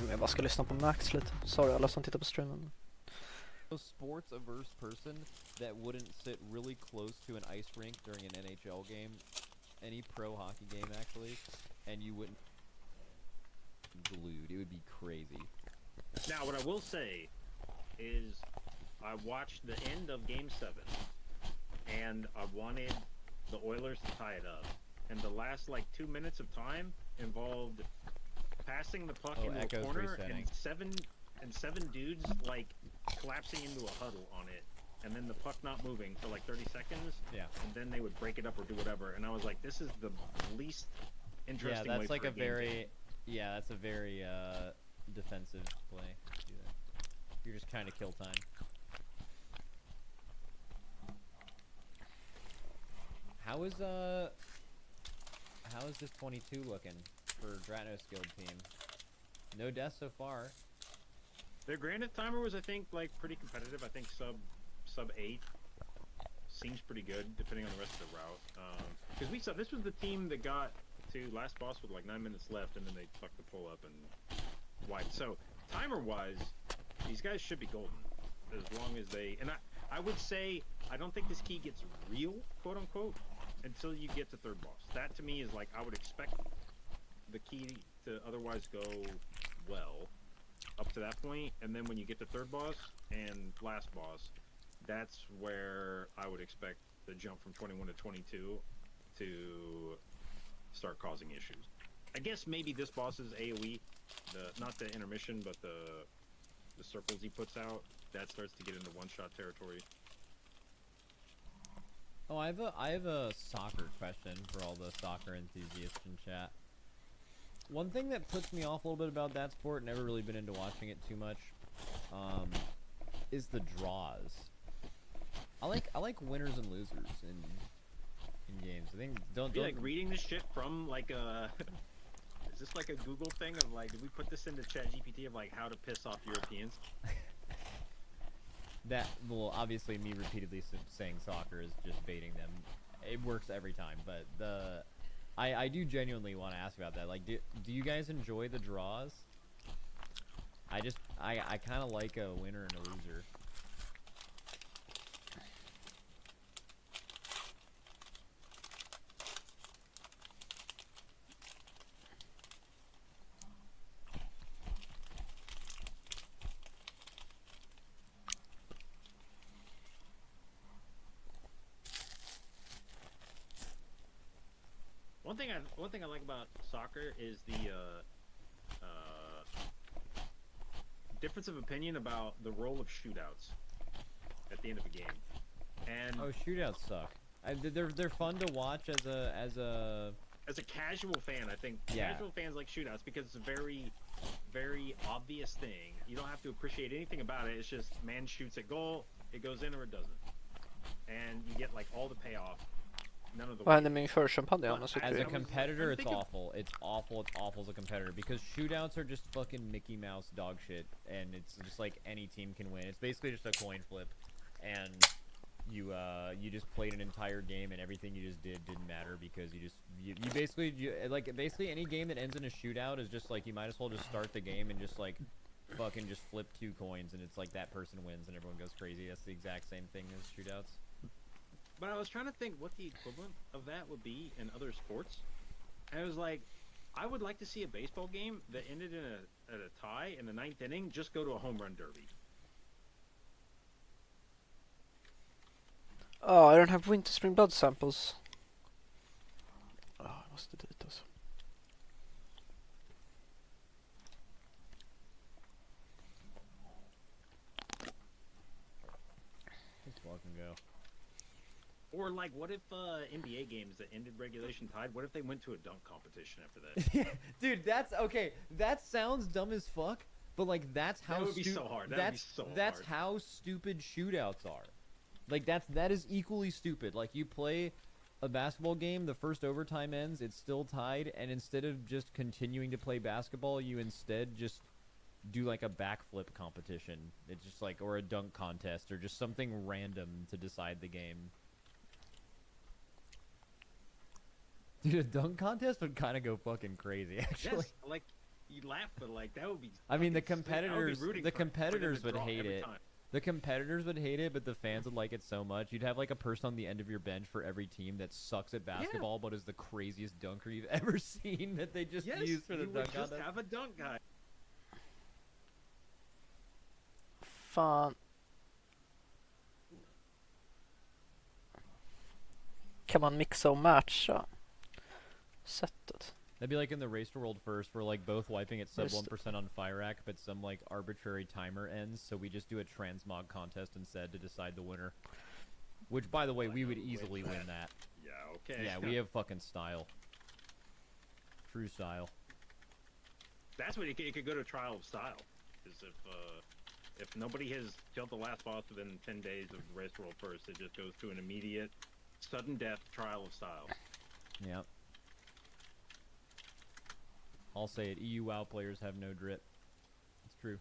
Jag bara ska lyssna på Max lite. Sorry alla som tittar på streamen. A sports averse person that wouldn't sit really close to an ice rink during an NHL game, any pro hockey game actually, and you wouldn't glued. It would be crazy. Now what I will say is I watched the end of game 7 and I wanted the Oilers to tie it up, and the last like 2 minutes of time involved passing the puck into a corner and seven dudes like collapsing into a huddle on it, and then the puck not moving for like 30 seconds. Yeah. And then they would break it up or do whatever, and I was like, this is the least interesting way that's like for a game very to. yeah, that's a very defensive play. Do that. You're just kind of kill time. How is this 22 looking for Dratno's Guild team? No deaths so far. Their Granite timer was, I think, like pretty competitive. I think sub 8 seems pretty good, depending on the rest of the route. Because we saw this was the team that got to last boss with like 9 minutes left, and then they fucked the pull up and wiped. So timer wise, these guys should be golden as long as they. And I would say I don't think this key gets real, quote unquote, until you get to third boss. That to me is like I would expect the key to otherwise go well up to that point, and then when you get to third boss and last boss, that's where I would expect the jump from 21 to 22 to start causing issues. I guess maybe this boss's AoE, not the intermission, but the circles he puts out, that starts to get into one-shot territory. Oh, I have a soccer question for all the soccer enthusiasts in chat. One thing that puts me off a little bit about that sport, never really been into watching it too much, is the draws. I like winners and losers in games. I think don't like reading this shit from like a. Is this like a Google thing of like, did we put this into ChatGPT of like how to piss off Europeans? That, well, obviously me repeatedly saying soccer is just baiting them. It works every time, but I do genuinely want to ask about that. Like, do you guys enjoy the draws? I kind of like a winner and a loser. One thing I like about soccer is the difference of opinion about the role of shootouts at the end of a game. And Oh, shootouts suck. They're fun to watch as a casual fan, I think casual fans like shootouts because it's a very, very obvious thing. You don't have to appreciate anything about it. It's just man shoots at goal, it goes in or it doesn't, and you get like all the payoff. None of the Vad hände med införselkampanjen annars? As a competitor, it's awful. It's awful as a competitor because shootouts are just fucking Mickey Mouse dog shit, and it's just like any team can win. It's basically just a coin flip, and you just played an entire game, and everything you just didn't matter because you basically any game that ends in a shootout is just like you might as well just start the game and just like fucking just flip 2 coins, and it's like that person wins and everyone goes crazy. That's the exact same thing as shootouts. But I was trying to think what the equivalent of that would be in other sports. And I was like, I would like to see a baseball game that ended in at a tie in the 9th inning, just go to a home run derby. Oh, I don't have winter spring blood samples. Jag måste dit alltså. Let's fucking go. Or like, what if NBA games that ended regulation tied? What if they went to a dunk competition after that? Dude, that's okay. That sounds dumb as fuck, but like that's how that would be so hard. That's how stupid shootouts are. Like that is equally stupid. Like you play a basketball game, the first overtime ends, it's still tied, and instead of just continuing to play basketball, you instead just do like a backflip competition. It's just like, or a dunk contest, or just something random to decide the game. Dude, a dunk contest would kind of go fucking crazy, actually. Yes, like you laugh, but like that would be. I mean, the competitors would hate it. The competitors would hate it, but the fans would like it so much. You'd have like a person on the end of your bench for every team that sucks at basketball, but is the craziest dunker you've ever seen that they just use for the dunk contest. Just have a dunk guy. Fan. Kan man mixa och matcha sättet? That'd be like in the Race to World First, where like both wiping at sub 1% on Firac, but some like arbitrary timer ends, so we just do a transmog contest instead to decide the winner. Which, by the way, we would easily win that. Yeah, okay. Yeah, we have fucking style. True style. That's what it could go to trial of style. Is if nobody has killed the last boss within 10 days of Race to World First, it just goes to an immediate, sudden death trial of style. Yep. I'll say it. EU WoW players have no drip. It's true.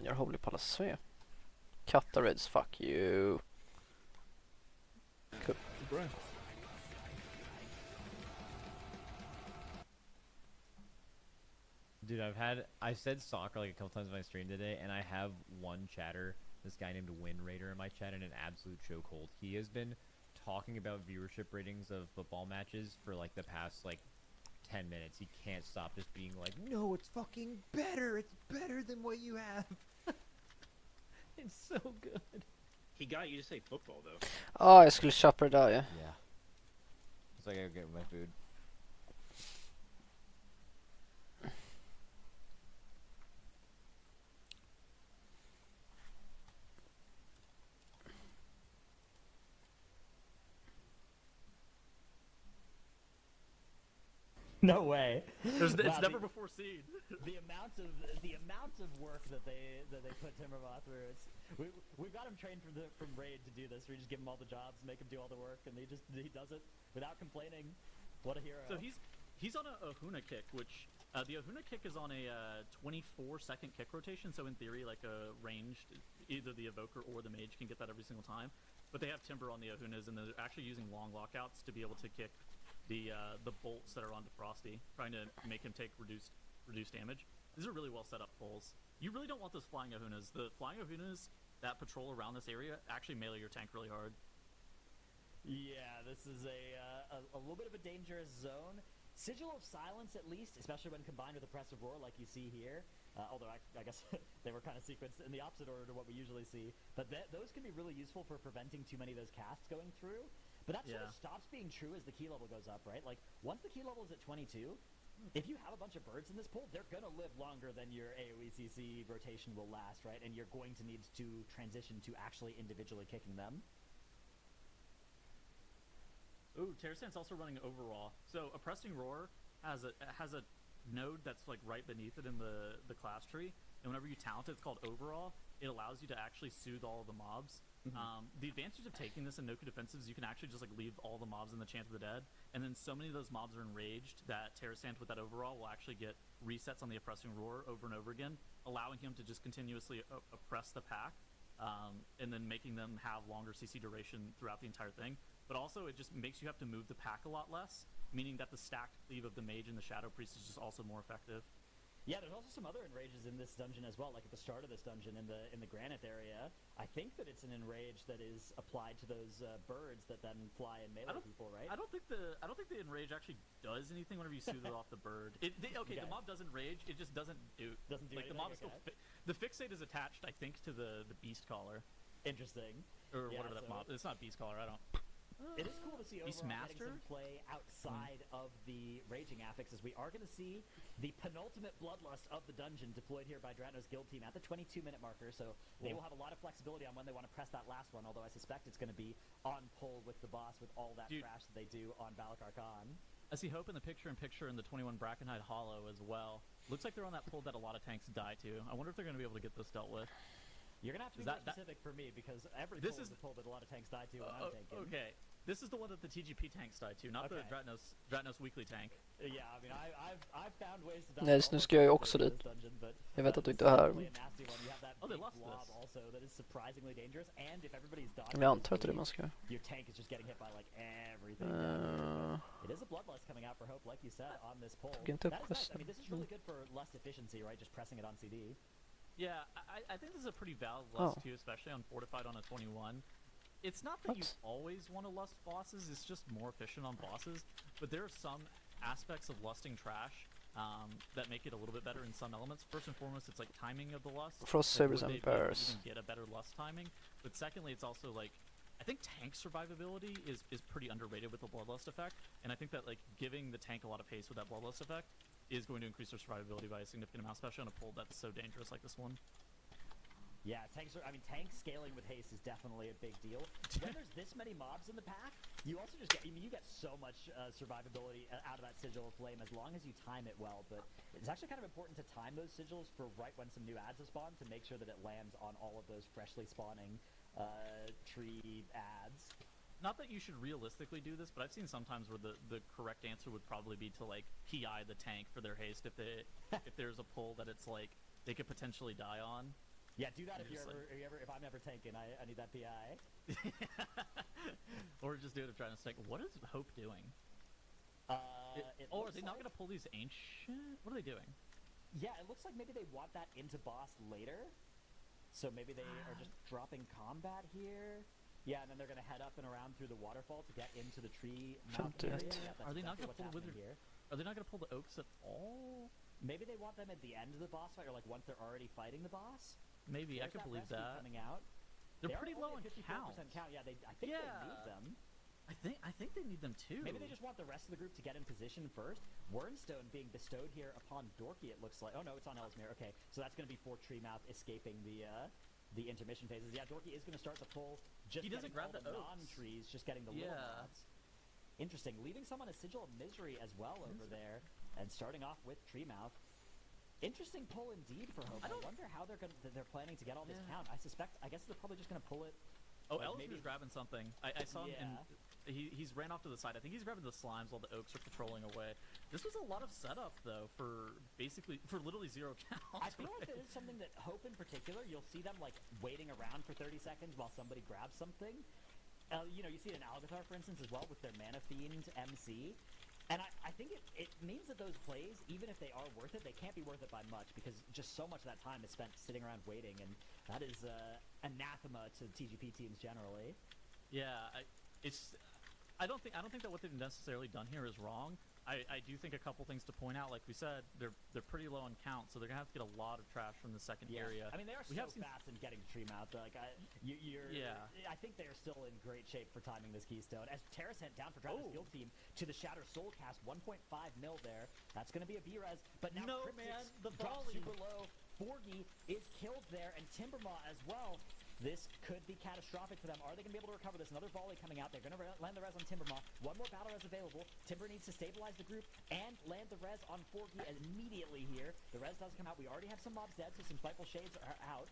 gör Holy Palace Sve. Cut the Reds, fuck you. Cool. Bra. Dude, I said soccer like a couple times on my stream today, and I have one chatter, this guy named Wind Raider in my chat, in an absolute chokehold. He has been talking about viewership ratings of football matches for like the past like 10 minutes. He can't stop just being like, no, it's fucking better. It's better than what you have. It's so good. He got you to say football though. Ja, jag skulle köpa det där, ja. Yeah. It's like I gotta get my food. No way. It's Wow, never before seen. The amount of work that they put Timbermoth through. We've got him trained from Raid to do this. We just give him all the jobs, make him do all the work, and he does it without complaining. What a hero. So he's on a Ahuna kick, which the Ahuna kick is on a 24-second kick rotation. So in theory, like a ranged, either the Evoker or the Mage can get that every single time. But they have Timber on the Ahunas, and they're actually using long lockouts to be able to kick the bolts that are onto Frosty, trying to make him take reduced damage. These are really well set up pulls. You really don't want those flying Ahunas. The flying Ahunas that patrol around this area actually melee your tank really hard. Yeah, this is a little bit of a dangerous zone. Sigil of Silence, at least, especially when combined with Oppressive Roar, like you see here. Although I guess they were kind of sequenced in the opposite order to what we usually see. But those can be really useful for preventing too many of those casts going through. But that sort of stops being true as the key level goes up, right? Like, once the key level is at 22, if you have a bunch of birds in this pool, they're going to live longer than your AoE CC rotation will last, right? And you're going to need to transition to actually individually kicking them. Ooh, Terrasant's also running Overraw. So Oppressing Roar has a node that's like right beneath it in the class tree, and whenever you talent it, it's called Overraw. It allows you to actually soothe all of the mobs. The advantage of taking this in Noku defensives, you can actually just like leave all the mobs in the Chant of the Dead, and then so many of those mobs are enraged that Terrasant with that Overraw will actually get resets on the Oppressing Roar over and over again, allowing him to just continuously oppress the pack, and then making them have longer CC duration throughout the entire thing. But also, it just makes you have to move the pack a lot less, meaning that the stacked cleave of the Mage and the Shadow Priest is just also more effective. Yeah, there's also some other enrages in this dungeon as well, like at the start of this dungeon in the Granite area. I think that it's an enrage that is applied to those birds that then fly and melee people, right? I don't think the enrage actually does anything whenever you soothe it off the bird. The mob does enrage, it just doesn't do anything, the mob is still the fixate is attached, I think, to the beast collar. Interesting. Or whatever that mob. It's not beast collar. I don't. It is cool to see overall getting Master? some play outside of the Raging Affix, as we are going to see the penultimate Bloodlust of the dungeon deployed here by Dratno's guild team at the 22-minute marker, so they will have a lot of flexibility on when they want to press that last one, although I suspect it's going to be on pull with the boss with all that trash that they do on Balakar Khan. I see Hope in the picture-in-picture in the 21 Brackenhide Hollow as well. Looks like they're on that pull that a lot of tanks die to. I wonder if they're going to be able to get this dealt with. You're going to have to be more specific for me, because every pull is a pull that a lot of tanks die to when I'm tanking. Okay. This is the one that the TGP tanks die to, not the Dratnos weekly tank. Yeah, I mean, I've found ways to die. Nej, nu ska jag ju också dit. Jag vet att du inte är här. Oh, they lost this. Also, that is surprisingly dangerous, and if everybody's dodging, Men jag antar att det är det man ska. your tank is just getting hit by like everything. It is a bloodlust coming out for Hope, like you said, on this pull. That is nice. I mean, this is really good for less efficiency, right? Just pressing it on CD. Yeah, I think this is a pretty valid lust too, especially on Fortified on a 21. It's not that you always want to lust bosses, it's just more efficient on bosses, but there are some aspects of lusting trash that make it a little bit better in some elements. First and foremost, it's like timing of the lust. Frost Sabers and Bears. Even get a better lust timing, but secondly, it's also like, I think tank survivability is pretty underrated with the Bloodlust effect, and I think that like giving the tank a lot of haste with that Bloodlust effect is going to increase their survivability by a significant amount, especially on a pull that's so dangerous like this one. Yeah, tank scaling with haste is definitely a big deal. When there's this many mobs in the pack, you also just get, I mean, you get so much survivability out of that Sigil of Flame as long as you time it well, but it's actually kind of important to time those sigils for right when some new ads have spawned to make sure that it lands on all of those freshly spawning tree ads. Not that you should realistically do this, but I've seen sometimes where the correct answer would probably be to like PI the tank for their haste if there's a pull that it's like they could potentially die on. Yeah, do that if Just if I'm ever tanking. I need that PI. Or just do it if trying to stick. What is Hope doing? It Are looks they not like- going to pull these ancient? What are they doing? Yeah, it looks like maybe they want that into boss later. So maybe they are just dropping combat here. Yeah, and then they're going to head up and around through the waterfall to get into the tree mount Don't do area. it. Yeah, that's Are they not exactly gonna what's pull the happening wizard- here. Are they not going to pull the oaks at all? Maybe they want them at the end of the boss fight, or like once they're already fighting the boss. Maybe I There's could believe rescue that. coming out. They're They are pretty only low on at 54% count. Yeah, I think they need them. I think they need them too. Maybe they just want the rest of the group to get in position first. Wernstone being bestowed here upon Dorky, it looks like. Oh no, it's on Ellesmere. Okay, so that's going to be for Treemouth escaping the intermission phases. Yeah, Dorky is going to start the pull. Just He doesn't getting grab all the the oaks. non-trees, just getting the little Yeah. mobs. Interesting. Leaving some on a Sigil of Misery as well over there, and starting off with Treemouth. Interesting pull indeed for Hope. I wonder how they're planning to get all this count. I guess they're probably just going to pull it. Oh, like, Ellesmere's maybe- grabbing something. I saw him. Yeah. He's ran off to the side. I think he's grabbing the slimes while the oaks are patrolling away. This was a lot of setup though for literally 0 counts. I feel like right? it is something that Hope in particular, you'll see them like waiting around for 30 seconds while somebody grabs something. You see it in Algathar, for instance, as well with their Mana Fiend MC. And I think it means that those plays, even if they are worth it, they can't be worth it by much because just so much of that time is spent sitting around waiting, and that is anathema to TGP teams generally. Yeah, I don't think that what they've necessarily done here is wrong. I do think a couple things to point out. Like we said, they're pretty low on count, so they're gonna have to get a lot of trash from the second area. I mean, they are We so have seen- fast in getting Treemouth. Like, I think they are still in great shape for timing this Keystone. As Terrascent down for Dragon's Guild team to the Shatter Soul cast, 1.5 mil there. That's going to be a B-res. But now No, Cryptix man, the drops volley. super low. Forgy is killed there, and Timbermaw as well. This could be catastrophic for them. Are they going to be able to recover this? Another volley coming out. They're going to land the res on Timbermaw. One more battle res available. Timber needs to stabilize the group and land the res on Forgy immediately here. The res does come out. We already have some mobs dead, so some Spiteful Shades are out.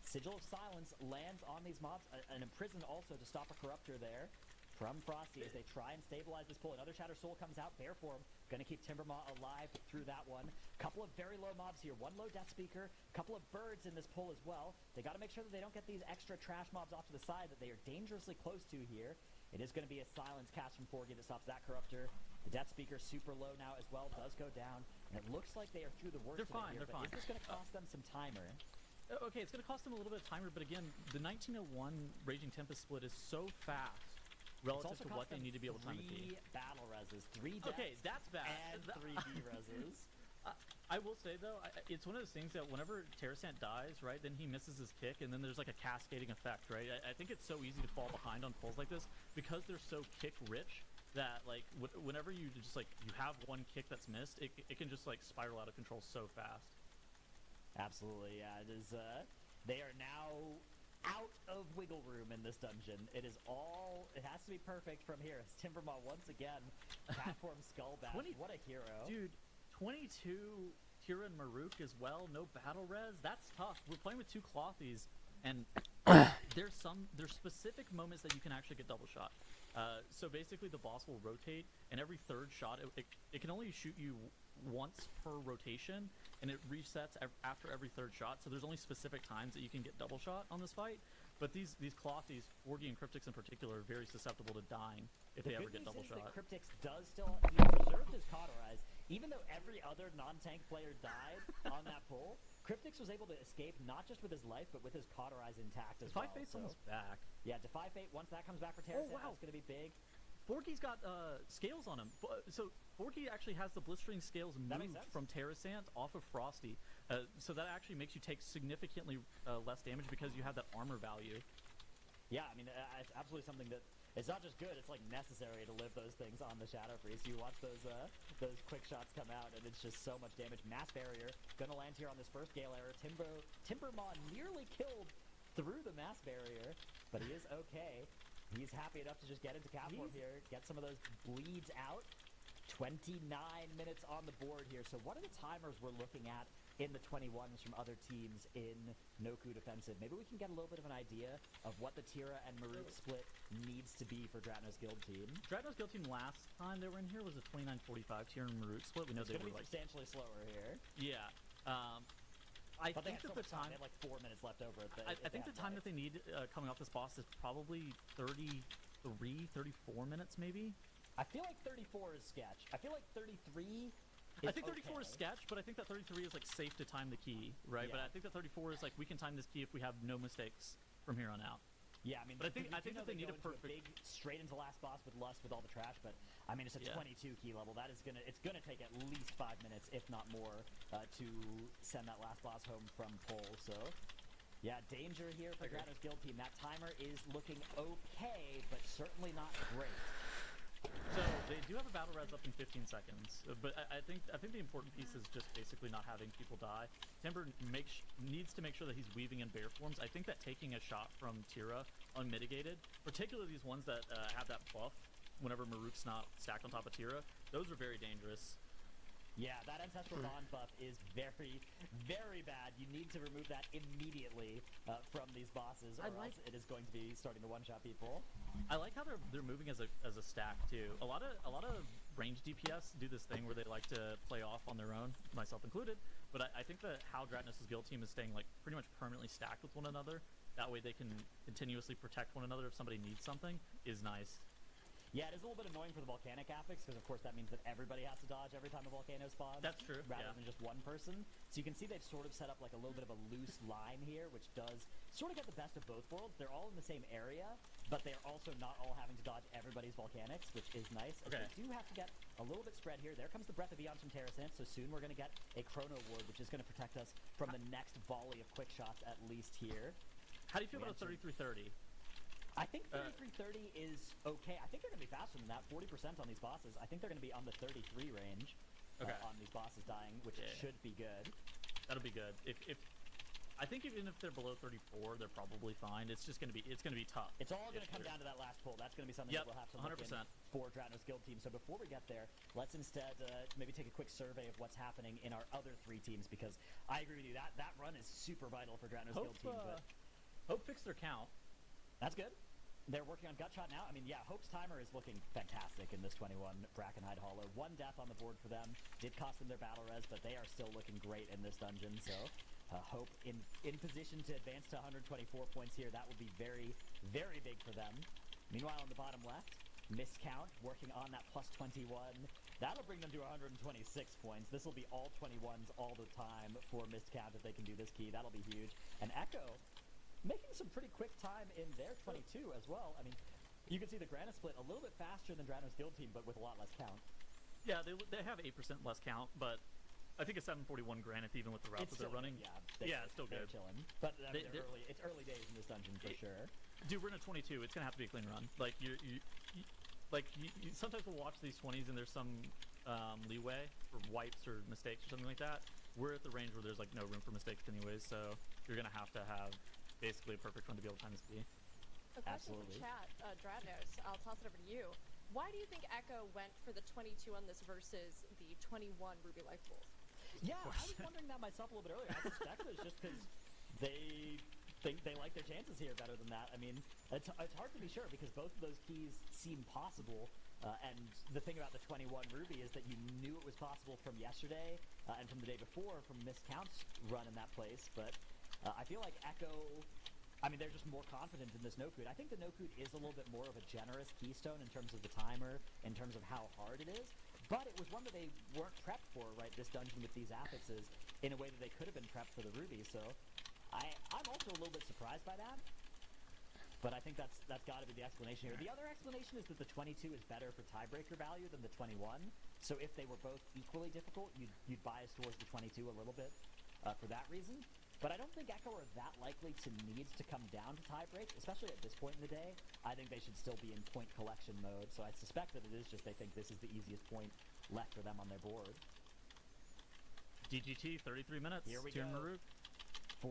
Sigil of Silence lands on these mobs. An Imprison also to stop a Corruptor there from Frosty as they try and stabilize this pull. Another Shatter Soul comes out. Bear form. Going to keep Timbermaw alive through that one. Couple of very low mobs here. One low Death Speaker. Couple of birds in this pull as well. They got to make sure that they don't get these extra trash mobs off to the side that they are dangerously close to here. It is going to be a Silence cast from Forgy that stops that Corruptor. The Death Speaker super low now as well. Does go down. And it looks like they are through the worst They're of it fine, here. they're But fine. is this going to cost them some timer? Okay, it's going to cost them a little bit of timer, but again, the 1901 Raging Tempest split is so fast relative to what they need to be able to time the P. 3 battle reses, 3 deaths, Okay, that's bad. and 3 B reses. I will say though, it's one of those things that whenever Terrasant dies, right, then he misses his kick, and then there's like a cascading effect, right? I think it's so easy to fall behind on pulls like this because they're so kick rich that like whenever you just like you have one kick that's missed, it can just like spiral out of control so fast. Absolutely, yeah. It is. They are now out of wiggle room in this dungeon. It is all. It has to be perfect from here. It's Timbermaw once again. Platform Skull Bash. What a hero, Dude, 22 Tira and Maruk as well. No battle res. That's tough. We're playing with 2 Clothies, and there's specific moments that you can actually get double shot. So basically, the boss will rotate, and every third shot, it can only shoot you once per rotation, and it resets after every third shot. So there's only specific times that you can get double shot on this fight. But these Clothies, Forgy and Cryptix in particular, are very susceptible to dying if they ever get double shot. The Cryptix does still. He preserved his cauterize, even though every other non-tank player died on that pull. Cryptix was able to escape not just with his life, but with his cauterize intact as Defy well. Fate's almost back. Yeah, Defy Fate. Once that comes back for Terrasant, wow. that's going to be big. Forgy's got scales on him. So Forgy actually has the blistering scales moved from Terrasant off of Frosty. So that actually makes you take significantly less damage because you have that armor value. Yeah, I mean, it's absolutely something that it's not just good; it's like necessary to live those things on the Shadow Freeze. You watch those quick shots come out, and it's just so much damage. Mass Barrier gonna land here on this first Gale error. Timbermaw nearly killed through the Mass Barrier, but he is okay. He's happy enough to just get into cap form here, get some of those bleeds out. 29 minutes on the board here. So what are the timers we're looking at in the 21s from other teams in Noku Defensive? Maybe we can get a little bit of an idea of what the Tira and Maruk split needs to be for Dratno's Guild team. Dratno's Guild team last time they were in here was a 29-45 Tira and Maruk split. We know It's they going to were be substantially slower here. Yeah. I But they think had that so the much time. time. They had like 4 minutes left over. I think the time that they need coming off this boss is probably 33, 34 minutes, maybe. I feel like 34 is sketch. I feel like 33 I think 34 is okay. sketch, but I think that 33 is like safe to time the key, right? But Yeah. I think that 34 is like we can time this key if we have no mistakes from here on out. Yeah, I mean, But I think you know that they need go a into perfect. big straight into last boss with Lust with all the trash, but I mean it's a Yeah. 22 key level. That is it's gonna take at least 5 minutes, if not more, to send that last boss home from pole. So. Yeah, danger here for Agree. Grano's guild team. That timer is looking okay, but certainly not great. So they do have a battle res up in 15 seconds, but I think the important piece is just basically not having people die. Timber needs to make sure that he's weaving in bear forms. I think that taking a shot from Tira unmitigated, particularly these ones that have that buff whenever Maruk's not stacked on top of Tira, those are very dangerous. Yeah, that Ancestral Bond buff is very, very bad. You need to remove that immediately from these bosses, or else it is going to be starting to one-shot people. I like how they're moving as a stack too. A lot of range DPS do this thing where they like to play off on their own, myself included. But I think that how Dratnos' guild team is staying like pretty much permanently stacked with one another. That way they can continuously protect one another if somebody needs something is nice. Yeah, it is a little bit annoying for the volcanic affix, because of course that means that everybody has to dodge every time a volcano spawns. That's true, Rather yeah. than just one person. So you can see they've sort of set up like a little bit of a loose line here, which does sort of get the best of both worlds. They're all in the same area, but they're also not all having to dodge everybody's volcanics, which is nice. As Okay. They do have to get a little bit spread here. There comes the Breath of Eons from Terrasant, so soon we're going to get a Chrono Ward, which is going to protect us from the next volley of quick shots at least here. How do you feel We about a mentioned- 3330? I think 3330 is okay. I think they're going to be faster than that. 40% on these bosses. I think they're going to be on the 33 range on these bosses dying, which should be good. That'll be good. If I think even if they're below 34, they're probably fine. It's just gonna be tough. It's all going to come down to that last pull. That's going to be something that we'll have to look 100%. in for Dratnos guild team. So before we get there, let's instead maybe take a quick survey of what's happening in our other three teams, because I agree with you. That run is super vital for Dratnos guild team. But Hope fixed their count. that's good. They're working on Gutshot now. I mean, yeah, Hope's timer is looking fantastic in this 21 Brackenhide Hollow. 1 death on the board for them. Did cost them their battle res, but they are still looking great in this dungeon. So Hope in position to advance to 124 points here. That will be very, very big for them. Meanwhile, on the bottom left, Miscount working on that plus 21. That'll bring them to 126 points. This will be all 21s all the time for Miscount if they can do this key. That'll be huge. And Echo making some pretty quick time in their 22 as well. I mean, you can see the Grana split a little bit faster than Drano's guild team, but with a lot less count. Yeah, they have 8% less count, but I think a 741 Granite, even with the route that they're running. Yeah, it's still they're good. chilling. But I mean, They're- it's early days in this dungeon for sure. Dude, we're in a 22. It's gonna have to be a clean run. Like you sometimes we'll watch these 20s and there's some leeway for wipes or mistakes or something like that. We're at the range where there's like no room for mistakes anyways, so you're gonna have to have basically a perfect run to be able to time this key. A question Absolutely. from chat, Dradnos, I'll toss it over to you. Why do you think Echo went for the 22 on this versus the 21 Ruby Life Pools? Yeah, I was wondering that myself a little bit earlier. I suspect it's just because they think they like their chances here better than that. I mean, it's hard to be sure because both of those keys seem possible. And the thing about the 21 Ruby is that you knew it was possible from yesterday and from the day before from Miss Count's run in that place. But I feel like Echo, I mean, they're just more confident in this Nokut. I think the Nokut is a little bit more of a generous keystone in terms of the timer, in terms of how hard it is. But it was one that they weren't prepped for, right, this dungeon with these affixes, in a way that they could have been prepped for the Ruby. So I'm also a little bit surprised by that. But I think that's got to be the explanation here. The other explanation is that the 22 is better for tiebreaker value than the 21. So if they were both equally difficult, you'd bias towards the 22 a little bit for that reason. But I don't think Echo are that likely to need to come down to tiebreak, especially at this point in the day. I think they should still be in point collection mode. So I suspect that it is just they think this is the easiest point left for them on their board. DGT, 33 minutes. Here we Tyr go. Maruk.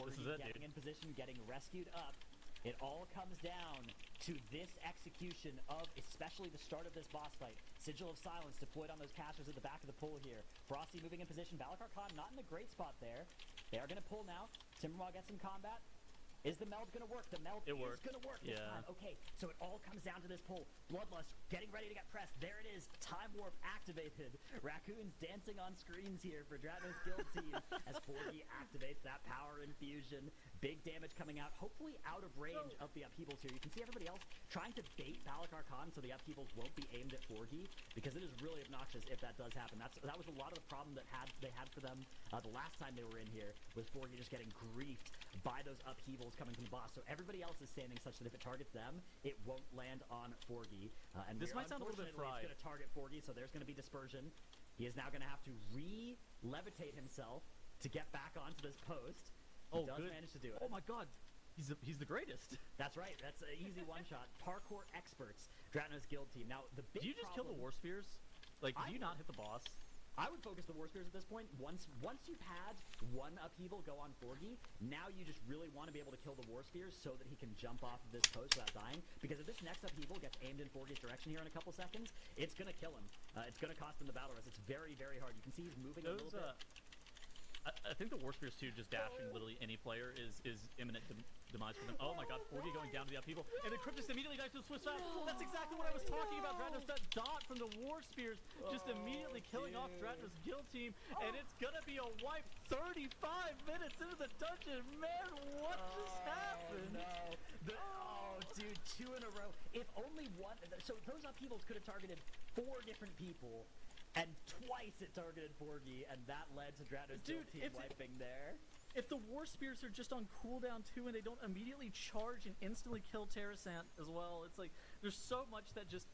This is it, getting dude. in position, getting rescued up. It all comes down to this execution of especially the start of this boss fight. Sigil of Silence deployed on those casters at the back of the pool here. Frosty moving in position. Balakar Khan not in a great spot there. They are going to pull now. Timbermaw gets some combat. Is the meld gonna work? The meld It is worked. gonna work this Yeah. time. Okay, so it all comes down to this pull. Bloodlust getting ready to get pressed. There it is. Time warp activated. Raccoons dancing on screens here for Dratno's guild team as 4G activates that power infusion. Big damage coming out, hopefully out of range of the upheavals here. You can see everybody else trying to bait Balakar Khan so the upheavals won't be aimed at 4G, because it is really obnoxious if that does happen. That was a lot of the problem that they had for them the last time they were in here, was 4G just getting griefed by those upheavals coming from the boss. So everybody else is standing such that if it targets them, it won't land on 4G. And This might sound a little bit fried. It's going to target 4G, so there's going to be dispersion. He is now going to have to re-levitate himself to get back onto this post. He does manage to do it. Oh my god, he's the greatest. That's right. That's an easy one-shot. Parkour experts, Dratno's guild team. Now, the big Do you just kill the War Spears? Like, do you not hit the boss? I would focus the War Spears at this point. Once you've had one upheaval go on 4G, now you just really want to be able to kill the War Spears so that he can jump off of this post without dying. Because if this next upheaval gets aimed in 4G's direction here in a couple seconds, it's going to kill him. It's going to cost him the battle rest. It's very, very hard. You can see he's moving a little bit. I think the War Spears too, just dashing literally any player is imminent demise for them. Oh my god, 4G going down to the upheaval, and the Cryptus immediately dies to the Swiss Fast. That's exactly what I was talking about, Dratnos. That dot from the War Spears just immediately killing off Dratnos' guild team, and it's gonna be a wipe 35 minutes into the dungeon. Man, what just happened? Dude, 2 in a row. If only one, so those upheavals could have targeted 4 different people. And twice it targeted 4G, and that led to Dratno's guild team wiping there. If the War Spears are just on cooldown too, and they don't immediately charge and instantly kill Terrasant as well, it's like there's so much that just.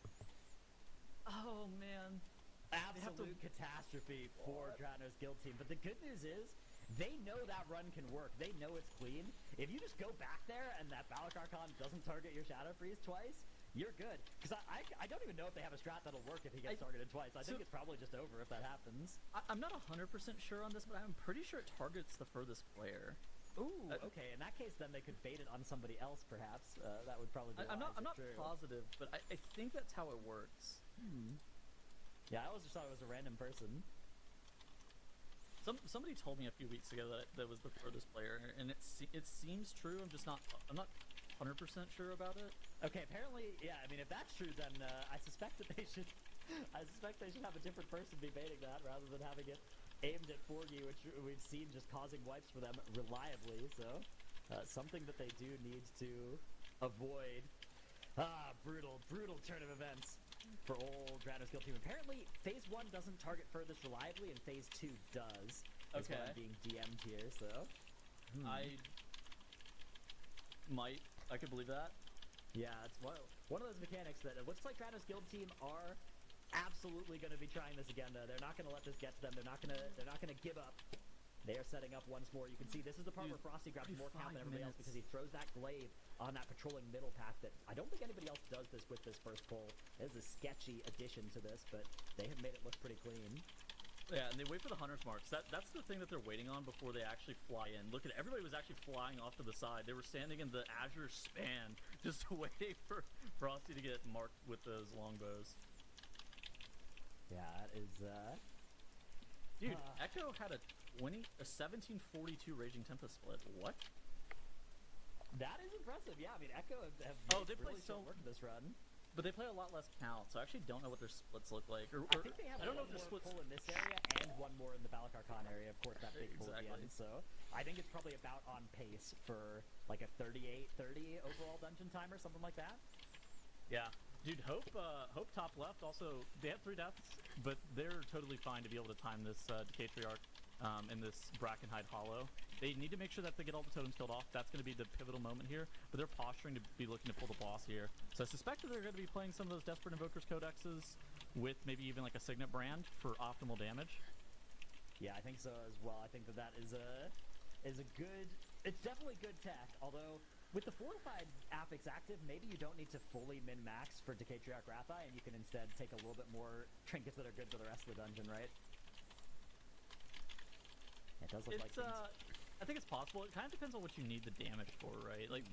Oh man. Absolute catastrophe for Dratno's guild team. But the good news is, they know that run can work. They know it's clean. If you just go back there and that Balakar Khan doesn't target your Shadow Freeze twice, you're good. Because I don't even know if they have a strat that'll work if he gets targeted twice. I think it's probably just over if that happens. I'm not 100% sure on this, but I'm pretty sure it targets the furthest player. Ooh, okay. In that case, then they could bait it on somebody else, perhaps. That would probably be I'm not true. positive, but I think that's how it works. Yeah, I always just thought it was a random person. Somebody told me a few weeks ago that was the furthest player, and it seems true. I'm not 100% sure about it. Okay, apparently, yeah. I mean, if that's true, then I suspect that they should have a different person be baiting that rather than having it aimed at 4G, which we've seen just causing wipes for them reliably. So, something that they do need to avoid. Brutal turn of events for old Dratno's guild team. Apparently, Phase 1 doesn't target furthest reliably, and Phase 2 does. Is what I'm being DM'd here, so. I could believe that. Yeah, it's one of those mechanics that it looks like Dratno's guild team are absolutely going to be trying this again. Though they're not going to let this get to them. They're not going to give up. They are setting up once more. You can see this is the part where Frosty grabs more count than everybody else because he throws that glaive on that patrolling middle path that I don't think anybody else does this with this first pull. It is a sketchy addition to this, but they have made it look pretty clean. Yeah, and they wait for the hunter's marks. That's the thing that they're waiting on before they actually fly in. Look at it. Everybody was actually flying off to the side. They were standing in the azure span just waiting for Frosty to get marked with those longbows. Yeah, that is Dude, Echo had a 1742 Raging Tempest split. What? That is impressive. Yeah, I mean, Echo have they really play so work this run. But they play a lot less count, so I actually don't know what their splits look like. I think they have I don't know one if their more splits pull in this area and one more in the Balakar Khan area. Of course, that big pull at the end. So I think it's probably about on pace for like a 38-30 overall dungeon timer, something like that. Yeah. Dude, Hope top left also, they have 3 deaths, but they're totally fine to be able to time this Decatriarch in this Brackenhide Hollow. They need to make sure that they get all the totems killed off. That's going to be the pivotal moment here, but they're posturing to be looking to pull the boss here. So I suspect that they're going to be playing some of those Desperate Invokers Codexes with maybe even like a Signet Brand for optimal damage. Yeah, I think so as well. I think that is a good, it's definitely good tech, although with the fortified affix active, maybe you don't need to fully min-max for Decatriarch Rathai, and you can instead take a little bit more trinkets that are good for the rest of the dungeon, right? It does look like I think it's possible. It kind of depends on what you need the damage for, right? Like,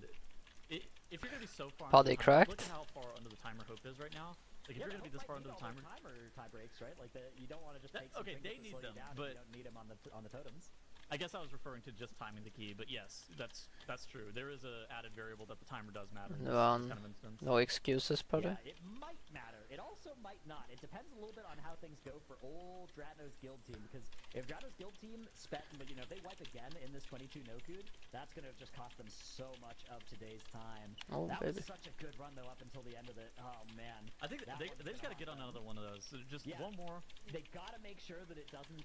if you're gonna be so far, Are they look cracked? at how far under the timer Hope is right now. Like, if you're gonna be this far under the timer, tie breaks, right? Like you don't want to just take okay, they to need slow them, you down but if you don't need them on the totems. I guess I was referring to just timing the key, but yes, that's true. There is a added variable that the timer does matter in this kind of instance. No excuses, buddy. Yeah, it might matter. It also might not. It depends a little bit on how things go for old Dratno's guild team, because if Dratno's guild team spent, you know, if they wipe again in this 22 no-good, that's gonna just cost them so much of today's time. Oh, that baby. was such a good run though up until the end of it. Oh man. I think they just gotta get on another one of those. So just one more. They gotta make sure that it doesn't,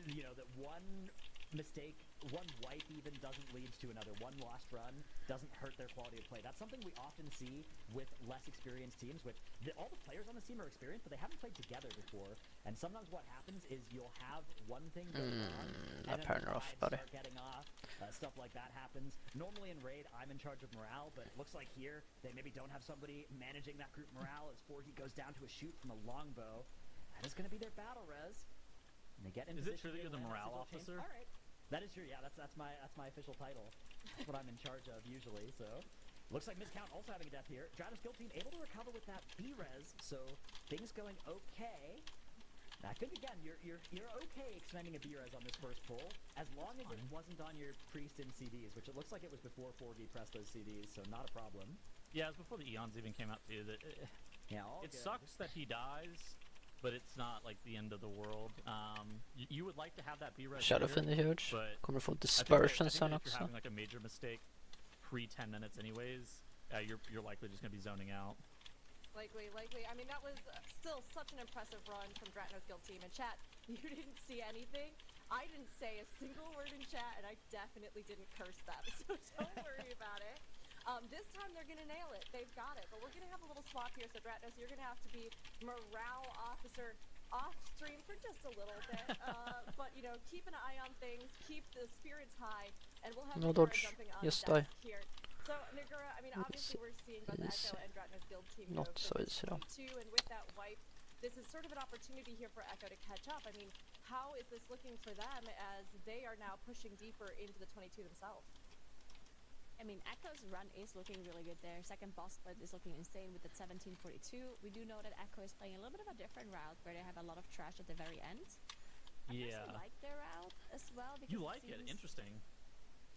you know, that one mistake, one wipe even doesn't lead to another. One lost run doesn't hurt their quality of play. That's something we often see with less experienced teams. With all the players on the team are experienced, but they haven't played together before. And sometimes what happens is you'll have one thing go wrong, and then partner the off, vibes buddy. start getting off. Stuff like that happens. Normally in raid, I'm in charge of morale, but it looks like here they maybe don't have somebody managing that group morale as Forgy goes down to a shoot from a longbow. That is going to be their battle res. And they get in Is it position true that here you're the to land morale that sigil chain. officer? All right. That is true. Yeah, that's my official title. That's what I'm in charge of usually. So, looks like Miscount also having a death here. Dratus Guild team able to recover with that B-res, so things going okay. I think again, you're okay expending a B-res on this first pull, as long as it wasn't on your priest in CDs, which it looks like it was before 4G pressed those CDs, so not a problem. Yeah, it was before the Eons even came out too. Yeah, all it good. sucks that he dies, but it's not like the end of the world. You would like to have that B-res Shadow later, Fin är huge. but Kommer få I think dispersion that sen if you're också. having like a major mistake pre 10 minutes anyways, you're likely just gonna be zoning out. Likely. I mean, that was still such an impressive run from Dratno's guild team. And chat, you didn't see anything. I didn't say a single word in chat, and I definitely didn't curse them. So don't worry about it. This time they're gonna nail it. They've got it. But we're gonna have a little swap here. So Dratnos, you're gonna have to be morale officer off stream for just a little bit. But you know, keep an eye on things, keep the spirits high, and we'll have No Nagura dodge. jumping on Yes, the die. desk here. So Nagura, I mean, obviously we're seeing both easy. Echo and Dratno's guild team Not go so for this easy, though. 22, and with that wipe, this is sort of an opportunity here for Echo to catch up. I mean, how is this looking for them as they are now pushing deeper into the 22 themselves? I mean, Echo's run is looking really good there. Second boss split is looking insane with the 1742. We do know that Echo is playing a little bit of a different route where they have a lot of trash at the very end. I Yeah. personally like their route as well. Because You like it? seems- Interesting.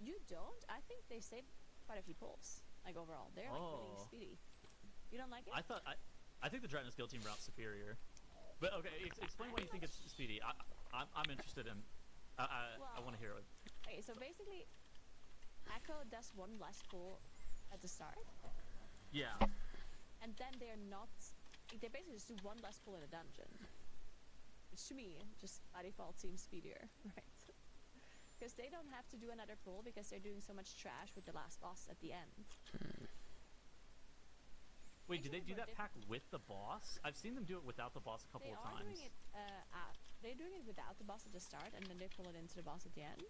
You don't? I think they saved quite a few pulls. Like overall, they're like really Oh. speedy. You don't like it? I think the Dratnos guild team route's superior. But okay, explain why you think it's speedy. I'm interested in. I want to hear it. Okay, so basically, Echo does one less pull at the start, Yeah. and then they're not. They basically just do one less pull in a dungeon, which to me just by default seems speedier, right? Because they don't have to do another pull because they're doing so much trash with the last boss at the end. Wait, did they Makes it do more that pack with the boss? I've seen them do it without the boss a couple They of are times. doing it. They're doing it without the boss at the start, and then they pull it into the boss at the end,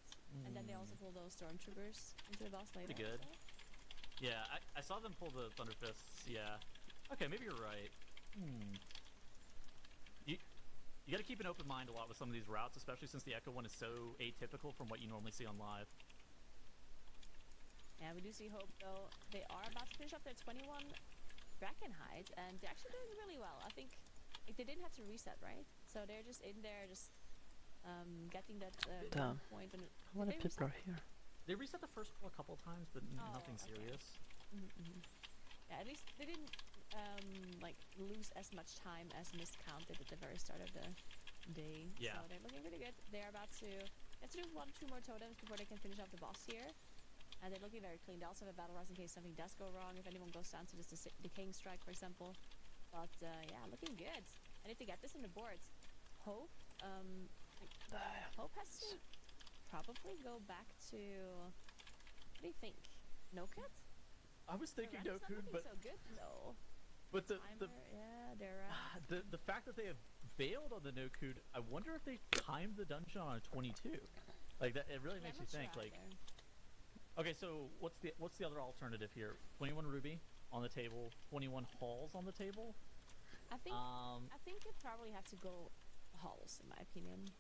and then they also pull those stormtroopers into the boss later. Pretty good. also. Yeah, I saw them pull the Thunder Fists. Yeah. Okay, maybe you're right. You got to keep an open mind a lot with some of these routes, especially since the Echo one is so atypical from what you normally see on live. Yeah, we do see Hope though. They are about to finish up their 21 Drakenhide, and they're actually doing really well. I think like, they didn't have to reset, right? So they're just in there, just getting that Damn. point. And How many they people are reset? here? They reset the first pull a couple of times, but nothing okay. serious. Yeah, at least they didn't like lose as much time as miscounted at the very start of the day. Yeah. So they're looking really good. They're about to get to do 1-2 more totems before they can finish off the boss here. And they're looking very clean. They also have a battle rise in case something does go wrong. If anyone goes down to just the decaying strike, for example. But yeah, looking good. I need to get this on the board. Hope, Hope has to probably go back to. What do you think? No cut? I was thinking Their run is not Doku, looking but so good though. but the Yeah, they're the fact that they have bailed on the no-cood, I wonder if they timed the dungeon on a 22. Like that, it really makes you think. Like, okay, so what's the other alternative here? 21 Ruby on the table, 21 Halls on the table. I think you'd probably have to go Halls in my opinion.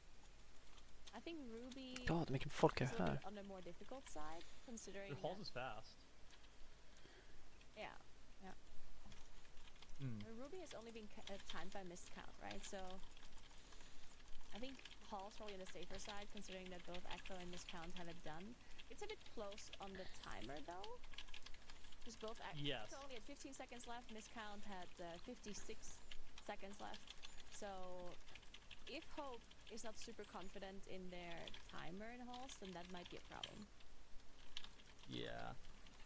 I think Ruby God, vilken folk är is a little här? bit on the more difficult side, considering The Halls that- is fast. yeah. Hmm. Ruby has only been timed by miscount, right? So I think Hall's probably on the safer side, considering that both Echo and Miscount have it done. It's a bit close on the timer, though. Because both Yes. Echo only had 15 seconds left, Miscount had 56 seconds left. So, if Hope is not super confident in their timer in Halls, then that might be a problem. Yeah.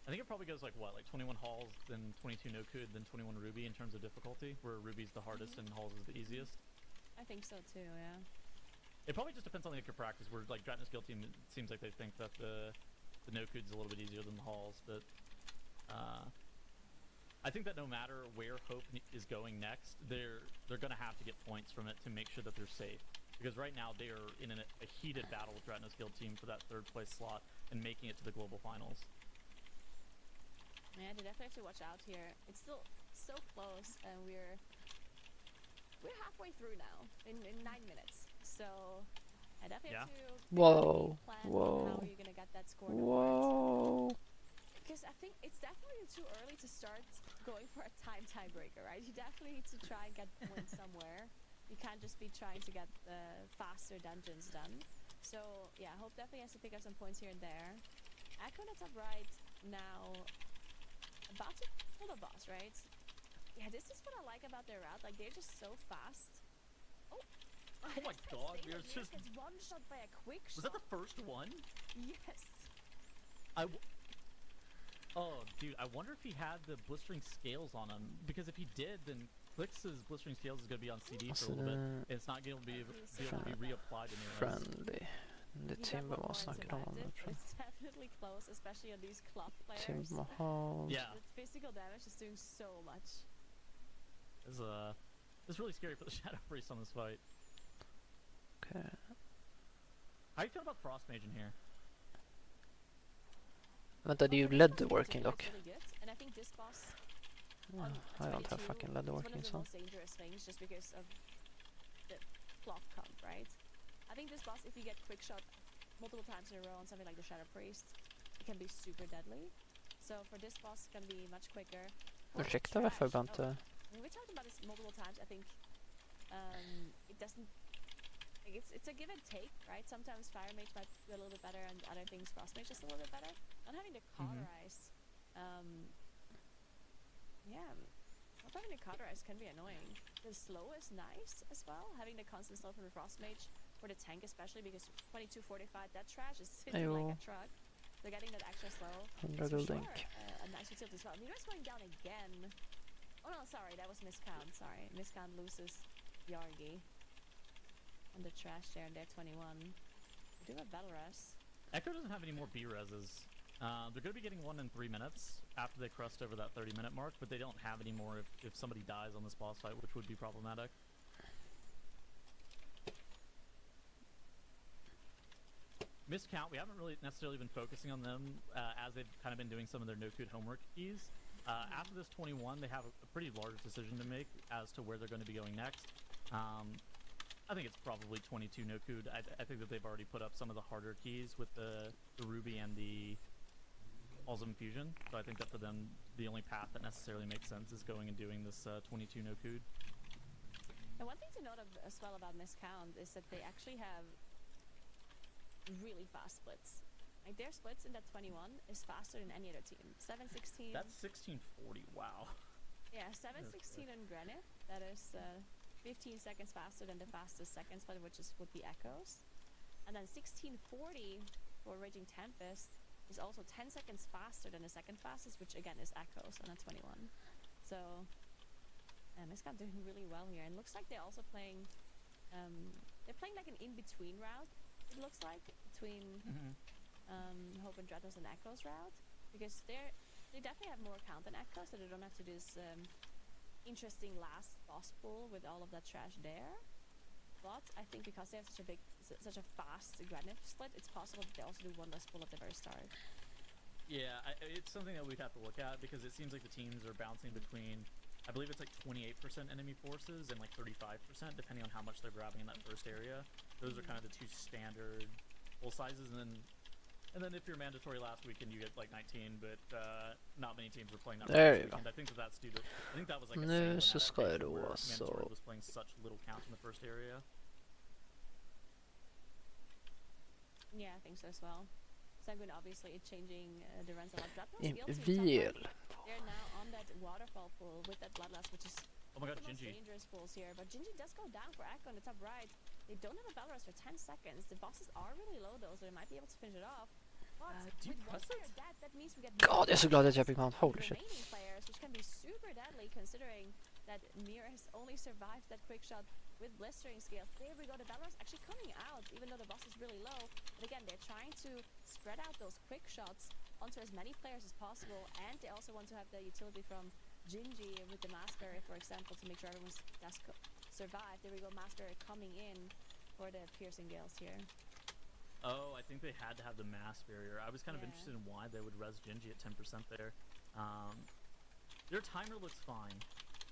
I think it probably goes like what, like 21 Halls, then 22 No Code, then 21 Ruby in terms of difficulty, where Ruby's the hardest and Halls is the easiest. I think so too, yeah. It probably just depends on like your practice. Where like Dratna's Guild team, it seems like they think that the No Code's a little bit easier than the Halls, but I think that no matter where Hope is going next, they're gonna have to get points from it to make sure that they're safe. Because right now they are in a heated battle with Dratna's Guild team for that 3rd place slot and making it to the global finals. Yeah, they definitely have to watch out here. It's still so close, and we're halfway through now in 9 minutes. So I definitely have to Whoa. plan Whoa. how you're gonna get that score. Whoa. Because I think it's definitely too early to start going for a tiebreaker, right? You definitely need to try and get points somewhere. You can't just be trying to get the faster dungeons done. So yeah, Hope definitely has to pick up some points here and there. Echo on the top right now, about to pull the boss, right? Yeah, this is what I like about their route. Like, they're just so fast. Oh my god, we're just... gets one shot by a quick shot. Was that the first one? Yes. Oh, dude, I wonder if he had the blistering scales on him. Because if he did, then Clix's blistering scales is going to be on CD for a little bit. It's not going to be able to be reapplied to new ones. Friendly. Det Timber var snackade om det, tror It's definitely close, especially on these cloth players. Timber Halls. Yeah. The physical damage is doing so much. It's really scary for the Shadow Priest on this fight. Okay. How do you feel about Frost Mage in here? Vänta, det är ju lead working dock. Really good. And I think this boss Yeah, I don't have fucking lead working, so. so. One of the most dangerous things, just because of the cloth comp, right? I think this boss, if you get quick shot multiple times in a row on something like the Shadow Priest, it can be super deadly. So for this boss, it can be much quicker. Ursäkta, varför var inte... We talked about this multiple times. I think it doesn't. It's a give and take, right? Sometimes Fire Mage might do a little bit better, and other things Frost Mage just a little bit better. Not having to cauterize, not having to cauterize can be annoying. The slow is nice as well. Having the constant slow from the Frost Mage for the tank, especially because 2245, that trash is sitting like a truck. So getting that extra slow is for sure a nice utility as well. Miro's going down again. Oh no, sorry, that was Miscount. Sorry, Miscount loses Yargi on the trash there, and they're 21. We do have Battle Res. Echo doesn't have any more B-reses. They're going to be getting one in 3 minutes after they crest over that 30-minute mark, but they don't have any more if somebody dies on this boss fight, which would be problematic. Miscount, we haven't really necessarily been focusing on them as they've kind of been doing some of their no-code homework keys. After this 21, they have a pretty large decision to make as to where they're going to be going next. I think it's probably 22 no-code. I think that they've already put up some of the harder keys with the Ruby and the Halls of Infusion. So I think that for them, the only path that necessarily makes sense is going and doing this 22 no-code. And one thing to note as well about Miscount is that they actually have really fast splits. Like, their splits in that 21 is faster than any other team. 716. That's 1640. Wow. Yeah, 716 on Granite. That is 15 seconds faster than the fastest second split, which would be Echoes. And then 1640 for Raging Tempest is also 10 seconds faster than the second fastest, which again is Echoes on a 21. So Miscount doing really well here, and looks like they're also playing. They're playing like an in-between route. It looks like between Hope and Dratos and Echoes route, because they definitely have more count than Echoes, so they don't have to do this interesting last boss pool with all of that trash there. But I think because they have such a fast Granite split, it's possible that they also do one less pull at the very start. Yeah, it's something that we'd have to look at, because it seems like the teams are bouncing between, I believe it's like 28% enemy forces and like 35%, depending on how much they're grabbing in that first area. Those are kind of the two standard pull sizes, and then if you're mandatory last weekend, you get like 19, but not many teams were playing that weekend. I think that's due to, I think that was like a Nu så ska jag where då mandatory så... was playing such little count in the first area. Yeah, I think so as well. Sanguine obviously changing the runs a lot. Dreadnought's En skill team top vil. right, they're now on that waterfall pool with that bloodlust, which is Oh my god, the most Gingy. dangerous pools here. But Gingy does go down for Echo on the top right. They don't have a battle rest for 10 seconds. The bosses are really low though, so they might be able to finish it off. But do you with one press player it? dead, that means we get God, jag är så glad att jag fick mount. the Holy shit. remaining players, which can be super deadly considering that Mir has only survived that quick shot with blistering scales. There we go, the battle rest actually coming out, even though the boss is really low. But again, they're trying to spread out those quick shots onto as many players as possible, and they also want to have the utility from Gingy with the Mass Barrier, for example, to make sure everyone's survived. There we go, Mass Barrier coming in for the piercing gales here. Oh, I think they had to have the mass barrier. I was kind of Yeah. interested in why they would res Gingy at 10% there. Their timer looks fine.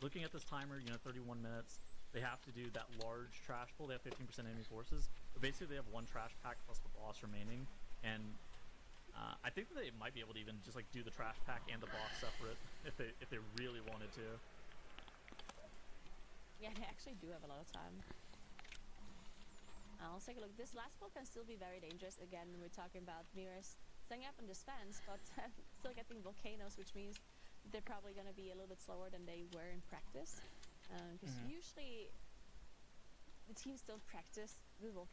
Looking at this timer, 31 minutes. They have to do that large trash pull. They have 15% enemy forces. But basically, they have one trash pack plus the boss remaining. And I think that they might be able to even just like do the trash pack and the boss separate if they really wanted to. Yeah, they actually do have a lot of time. I'll take a look. This last pull can still be very dangerous. Again, we're talking about mirrors setting up in defense, but still getting volcanoes, which means they're probably going to be a little bit slower than they were in practice. Because usually the teams don't practice the volcano